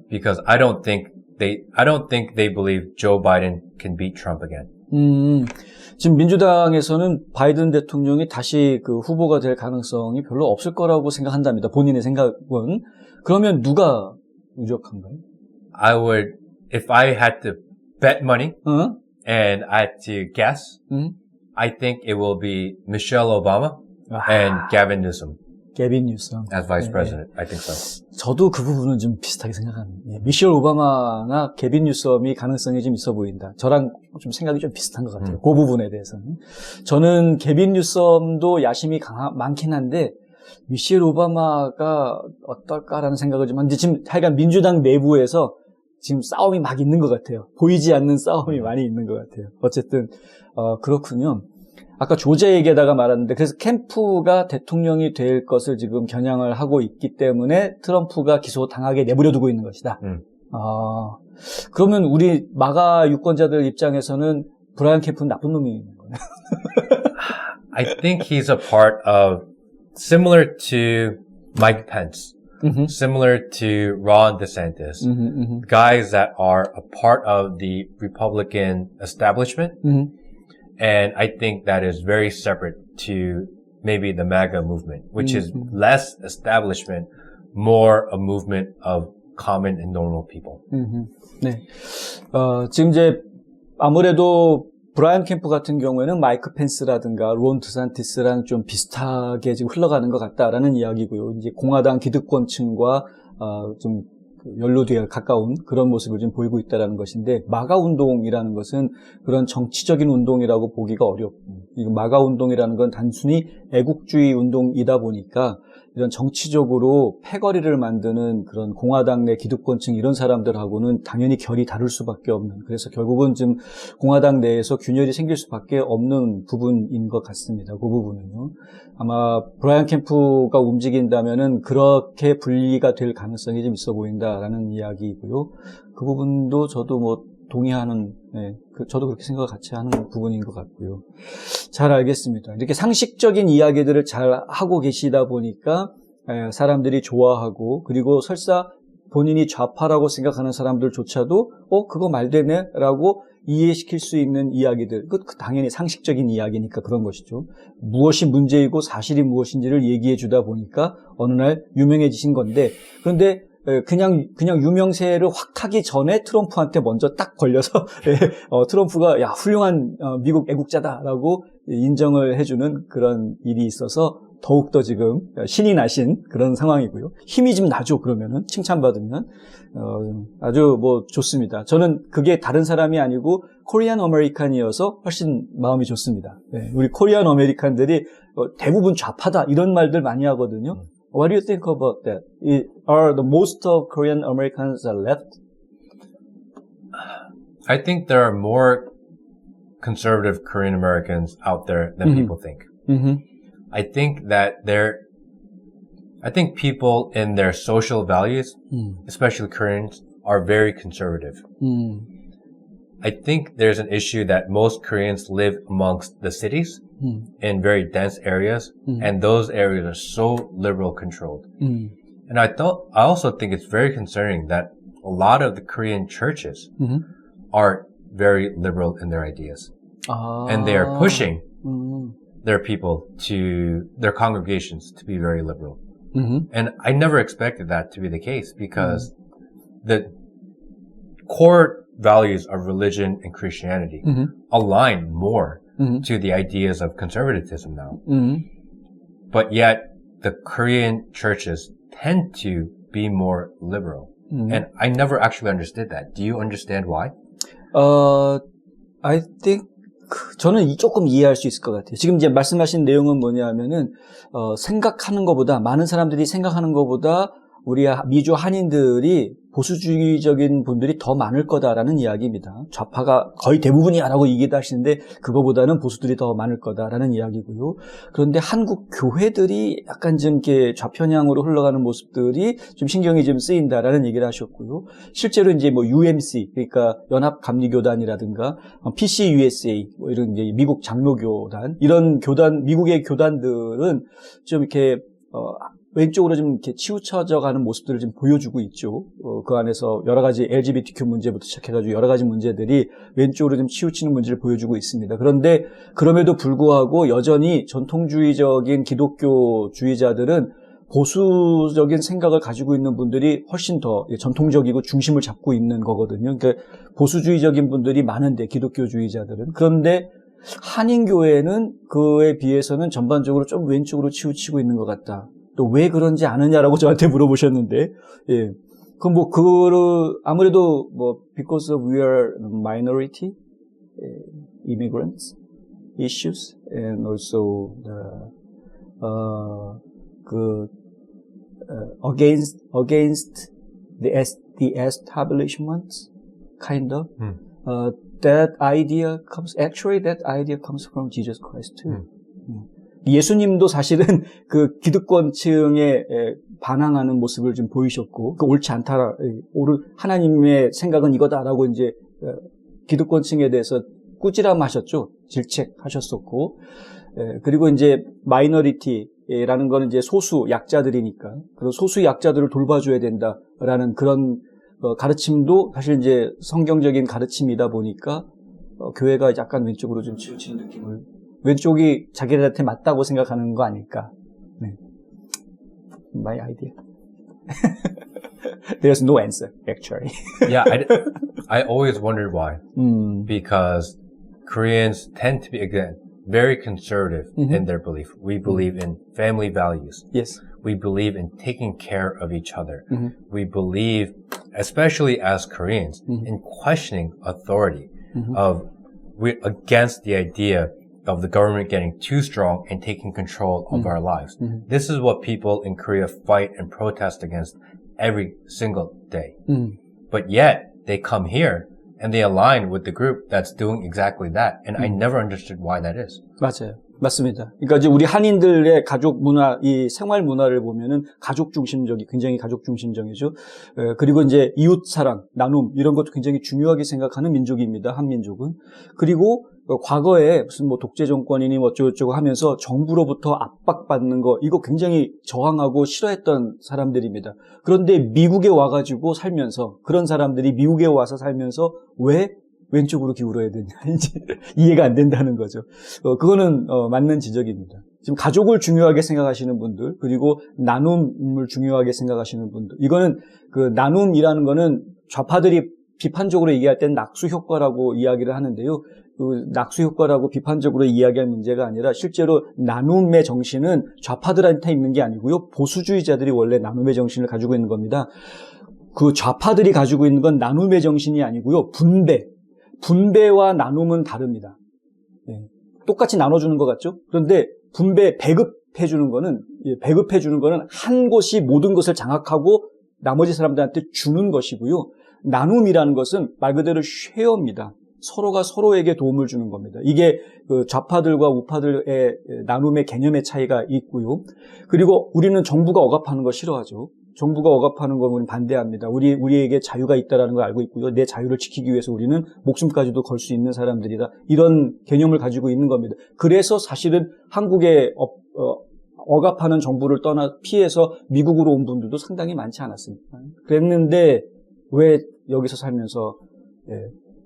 Because I don't think they believe Joe Biden can beat Trump again. 지금 민주당에서는 바이든 대통령이 다시 그 후보가 될 가능성이 별로 없을 거라고 생각한답니다. 본인의 생각은. 그러면 누가 유력한가요? If I had to bet money, and I had to guess, I think it will be Michelle Obama and Gavin Newsom. 게빈 뉴섬. As vice president. I think so. 저도 그 부분은 좀 비슷하게 생각합니다. 예, 미셸 오바마나 게빈 뉴섬이 가능성이 좀 있어 보인다. 저랑 좀 생각이 좀 비슷한 것 같아요. 그 부분에 대해서는. 저는 게빈 뉴섬도 야심이 많긴 한데, 미셸 오바마가 어떨까라는 생각을 좀 하는데, 지금 하여간 민주당 내부에서 지금 싸움이 막 있는 것 같아요. 보이지 않는 싸움이 많이 있는 것 같아요. 어쨌든, 그렇군요. 아까 조제 얘기에다가 말았는데, 그래서 캠프가 대통령이 될 것을 지금 겨냥을 하고 있기 때문에 트럼프가 기소당하게 내버려두고 있는 것이다. 그러면 우리 마가 유권자들 입장에서는 브라이언 캠프는 나쁜 놈이 있는 거네. I think he's a part of, similar to Mike Pence, similar to Ron DeSantis, guys that are a part of the Republican establishment. And I think that is very separate to maybe the MAGA movement, which is less establishment, more a movement of common and normal people. 네. 지금 이제 아무래도 브라이언 캠프 같은 경우에는 마이크 펜스라든가 론 드산티스랑 좀 비슷하게 지금 흘러가는 것 같다라는 이야기고요. 이제 공화당 기득권층과 좀 연루되어 가까운 그런 모습을 좀 보이고 있다는 것인데, 마가 운동이라는 것은 그런 정치적인 운동이라고 보기가 어렵고, 이 마가 운동이라는 건 단순히 애국주의 운동이다 보니까 이런 정치적으로 패거리를 만드는 그런 공화당 내 기득권층 이런 사람들하고는 당연히 결이 다를 수밖에 없는, 그래서 결국은 좀 공화당 내에서 균열이 생길 수밖에 없는 부분인 것 같습니다. 그 부분은요. 아마 브라이언 캠프가 움직인다면은 그렇게 분리가 될 가능성이 좀 있어 보인다라는 이야기이고요. 그 부분도 저도 뭐 동의하는, 저도 그렇게 생각을 같이 하는 부분인 것 같고요. 잘 알겠습니다. 이렇게 상식적인 이야기들을 잘 하고 계시다 보니까 사람들이 좋아하고, 그리고 설사 본인이 좌파라고 생각하는 사람들조차도 그거 말되네 라고 이해시킬 수 있는 이야기들, 그 당연히 상식적인 이야기니까 그런 것이죠. 무엇이 문제이고 사실이 무엇인지를 얘기해 주다 보니까 어느 날 유명해지신 건데, 그런데 그냥 유명세를 확 하기 전에 트럼프한테 먼저 딱 걸려서 트럼프가 야 훌륭한 미국 애국자다라고 인정을 해주는 그런 일이 있어서 더욱더 지금 신이 나신 그런 상황이고요. 힘이 좀 나죠. 그러면은 칭찬받으면 아주 뭐 좋습니다. 저는 그게 다른 사람이 아니고 코리안 아메리칸이어서 훨씬 마음이 좋습니다. 우리 코리안 아메리칸들이 대부분 좌파다 이런 말들 많이 하거든요. What do you think about that? Are the most of Korean Americans are left? I think there are more conservative Korean Americans out there than people think. I think that I think people in their social values, especially Koreans, are very conservative. I think there's an issue that most Koreans live amongst the cities in very dense areas, and those areas are so liberal controlled. And I also think it's very concerning that a lot of the Korean churches are very liberal in their ideas. And they are pushing their people their congregations to be very liberal. And I never expected that to be the case because the core values of religion and Christianity align more to the ideas of conservatism now. But yet the Korean churches tend to be more liberal. And I never actually understood that. Do you understand why? I think 저는 조금 이해할 수 있을 것 같아요. 지금 이제 말씀하신 내용은 뭐냐면은 생각하는 것보다, 많은 사람들이 생각하는 것보다 우리 미주 한인들이 보수주의적인 분들이 더 많을 거다라는 이야기입니다. 좌파가 거의 대부분이야라고 얘기도 하시는데 그거보다는 보수들이 더 많을 거다라는 이야기고요. 그런데 한국 교회들이 약간 좀 이렇게 좌편향으로 흘러가는 모습들이 좀 신경이 좀 쓰인다라는 얘기를 하셨고요. 실제로 이제 뭐 UMC, 그러니까 연합감리교단이라든가 PCUSA, 뭐 이런 이제 미국 장로교단, 이런 교단, 미국의 교단들은 좀 이렇게 왼쪽으로 좀 이렇게 치우쳐져 가는 모습들을 좀 보여주고 있죠. 그 안에서 여러 가지 LGBTQ 문제부터 시작해가지고 여러 가지 문제들이 왼쪽으로 좀 치우치는 문제를 보여주고 있습니다. 그런데 그럼에도 불구하고 여전히 전통주의적인 기독교주의자들은 보수적인 생각을 가지고 있는 분들이 훨씬 더 전통적이고 중심을 잡고 있는 거거든요. 그러니까 보수주의적인 분들이 많은데, 기독교주의자들은. 그런데 한인교회는 그에 비해서는 전반적으로 좀 왼쪽으로 치우치고 있는 것 같다. 또 왜 그런지 아느냐라고 저한테 물어보셨는데, 예. 아무래도 because of we are minority, immigrants issues, and also against the establishment, kind of. That idea comes from Jesus Christ too. 예수님도 사실은 그 기득권층에 반항하는 모습을 좀 보이셨고, 그 옳지 않다, 하나님의 생각은 이거다라고 이제 기득권층에 대해서 꾸지람하셨죠. 질책하셨었고, 그리고 이제 마이너리티라는 거는 이제 소수 약자들이니까, 그런 소수 약자들을 돌봐줘야 된다라는 그런 가르침도 사실 이제 성경적인 가르침이다 보니까 교회가 약간 왼쪽으로 좀 치우치는 느낌을, 왼쪽이 자기들한테 맞다고 생각하는 거 아닐까. 네. My idea. There's no answer, actually. Yeah, I always wondered why. Because Koreans tend to be, again, very conservative in their belief. We believe in family values. Yes. We believe in taking care of each other. We believe, especially as Koreans, in questioning authority against the idea of the government getting too strong and taking control of our lives. This is what people in Korea fight and protest against every single day. But yet they come here and they align with the group that's doing exactly that. And I never understood why that is. 맞아요. 맞습니다. 그러니까 이제 우리 한인들의 가족 문화, 이 생활 문화를 보면은 가족 중심적이, 굉장히 가족 중심적이죠. 그리고 이제 이웃 사랑, 나눔, 이런 것도 굉장히 중요하게 생각하는 민족입니다. 한민족은. 그리고 과거에 무슨 뭐 독재 정권이니 뭐 어쩌고저쩌고 하면서 정부로부터 압박받는 거, 이거 굉장히 저항하고 싫어했던 사람들입니다. 그런데 미국에 와가지고 살면서, 그런 사람들이 미국에 와서 살면서 왜 왼쪽으로 기울어야 되는지 이해가 안 된다는 거죠. 그거는 맞는 지적입니다. 지금 가족을 중요하게 생각하시는 분들, 그리고 나눔을 중요하게 생각하시는 분들, 이거는 그 나눔이라는 거는 좌파들이 비판적으로 얘기할 땐 낙수 효과라고 이야기를 하는데요. 그 낙수 효과라고 비판적으로 이야기할 문제가 아니라 실제로 나눔의 정신은 좌파들한테 있는 게 아니고요. 보수주의자들이 원래 나눔의 정신을 가지고 있는 겁니다. 그 좌파들이 가지고 있는 건 나눔의 정신이 아니고요. 분배와 나눔은 다릅니다. 예, 똑같이 나눠주는 것 같죠? 그런데 배급해주는 거는 한 곳이 모든 것을 장악하고 나머지 사람들한테 주는 것이고요. 나눔이라는 것은 말 그대로 쉐어입니다. 서로가 서로에게 도움을 주는 겁니다. 이게 그 좌파들과 우파들의 나눔의 개념의 차이가 있고요. 그리고 우리는 정부가 억압하는 거 싫어하죠. 정부가 억압하는 거 우리는 반대합니다. 우리에게 자유가 있다는 걸 알고 있고요. 내 자유를 지키기 위해서 우리는 목숨까지도 걸 수 있는 사람들이다. 이런 개념을 가지고 있는 겁니다. 그래서 사실은 한국에 억압하는 정부를 피해서 미국으로 온 분들도 상당히 많지 않았습니까? 그랬는데 왜 여기서 살면서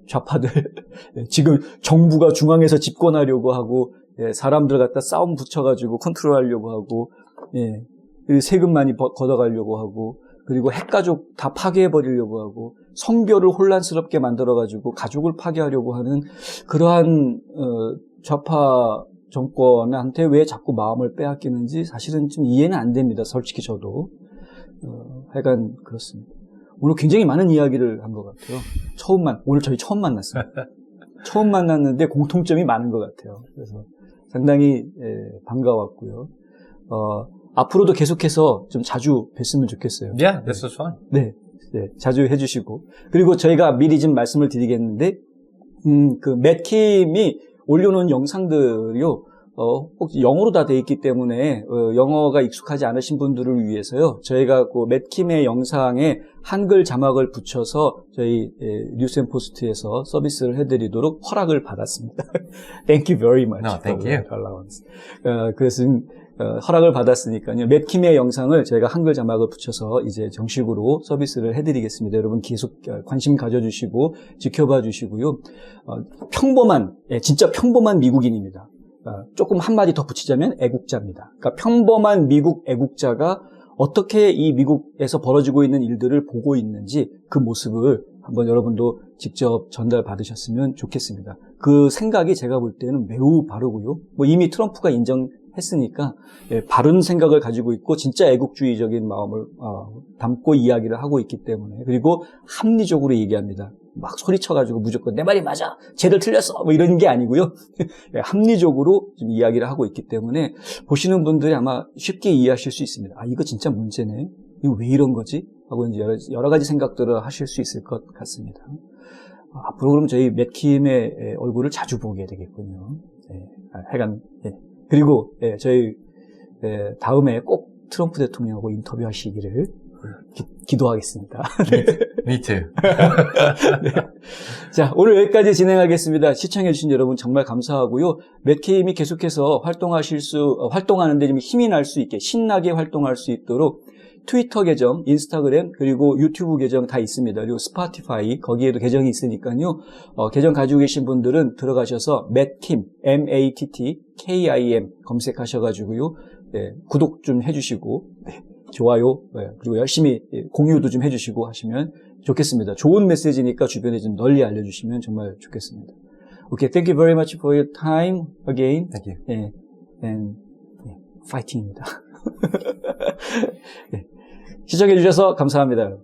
좌파들 지금 정부가 중앙에서 집권하려고 하고 사람들 갖다 싸움 붙여가지고 컨트롤하려고 하고 세금 많이 걷어가려고 하고 그리고 핵가족 다 파괴해버리려고 하고 성별을 혼란스럽게 만들어가지고 가족을 파괴하려고 하는 그러한 좌파 정권한테 왜 자꾸 마음을 빼앗기는지 사실은 좀 이해는 안 됩니다. 솔직히 저도. 하여간 그렇습니다. 오늘 굉장히 많은 이야기를 한 것 같아요. 오늘 저희 처음 만났어요. 처음 만났는데 공통점이 많은 것 같아요. 그래서 상당히 반가웠고요. 앞으로도 계속해서 좀 자주 뵀으면 좋겠어요. Yeah, this was fun. 네, 자주 해주시고. 그리고 저희가 미리 좀 말씀을 드리겠는데, 그 맷킴이 올려놓은 영상들이요, 혹시 영어로 다 돼 있기 때문에, 영어가 익숙하지 않으신 분들을 위해서요, 저희가 그 맷킴의 영상에 한글 자막을 붙여서 저희 뉴스앤포스트에서 서비스를 해드리도록 허락을 받았습니다. Thank you very much. No, thank you. 그래서 허락을 받았으니까요. 맷킴의 영상을 저희가 한글 자막을 붙여서 이제 정식으로 서비스를 해드리겠습니다. 여러분 계속 관심 가져주시고 지켜봐 주시고요. 진짜 평범한 미국인입니다. 조금 한마디 더 붙이자면 애국자입니다. 그러니까 평범한 미국 애국자가 어떻게 이 미국에서 벌어지고 있는 일들을 보고 있는지 그 모습을 한번 여러분도 직접 전달 받으셨으면 좋겠습니다. 그 생각이 제가 볼 때는 매우 바르고요. 뭐 이미 트럼프가 인정했으니까 바른 생각을 가지고 있고 진짜 애국주의적인 마음을 담고 이야기를 하고 있기 때문에 그리고 합리적으로 얘기합니다. 막 소리쳐가지고 무조건 내 말이 맞아, 쟤들 틀렸어, 뭐 이런 게 아니고요. 합리적으로 좀 이야기를 하고 있기 때문에 보시는 분들이 아마 쉽게 이해하실 수 있습니다. 아, 이거 진짜 문제네. 이거 왜 이런 거지? 하고 이제 여러 가지 생각들을 하실 수 있을 것 같습니다. 앞으로 그럼 저희 맷킴의 얼굴을 자주 보게 되겠군요. 하여간 그리고 저희 다음에 꼭 트럼프 대통령하고 인터뷰하시기를 기도하겠습니다. Me too. 네. 자, 오늘 여기까지 진행하겠습니다. 시청해주신 여러분 정말 감사하고요. 맷킴이 계속해서 활동하는데 좀 힘이 날 수 있게, 신나게 활동할 수 있도록 트위터 계정, 인스타그램, 그리고 유튜브 계정 다 있습니다. 그리고 스포티파이, 거기에도 계정이 있으니까요. 계정 가지고 계신 분들은 들어가셔서 맷킴, MATTKIM 검색하셔가지고요. 구독 좀 해주시고, 좋아요, 그리고 열심히 공유도 좀 해주시고 하시면 좋겠습니다. 좋은 메시지니까 주변에 좀 널리 알려주시면 정말 좋겠습니다. Okay, thank you very much for your time again. Thank you. And fighting입니다. 시청해주셔서 감사합니다.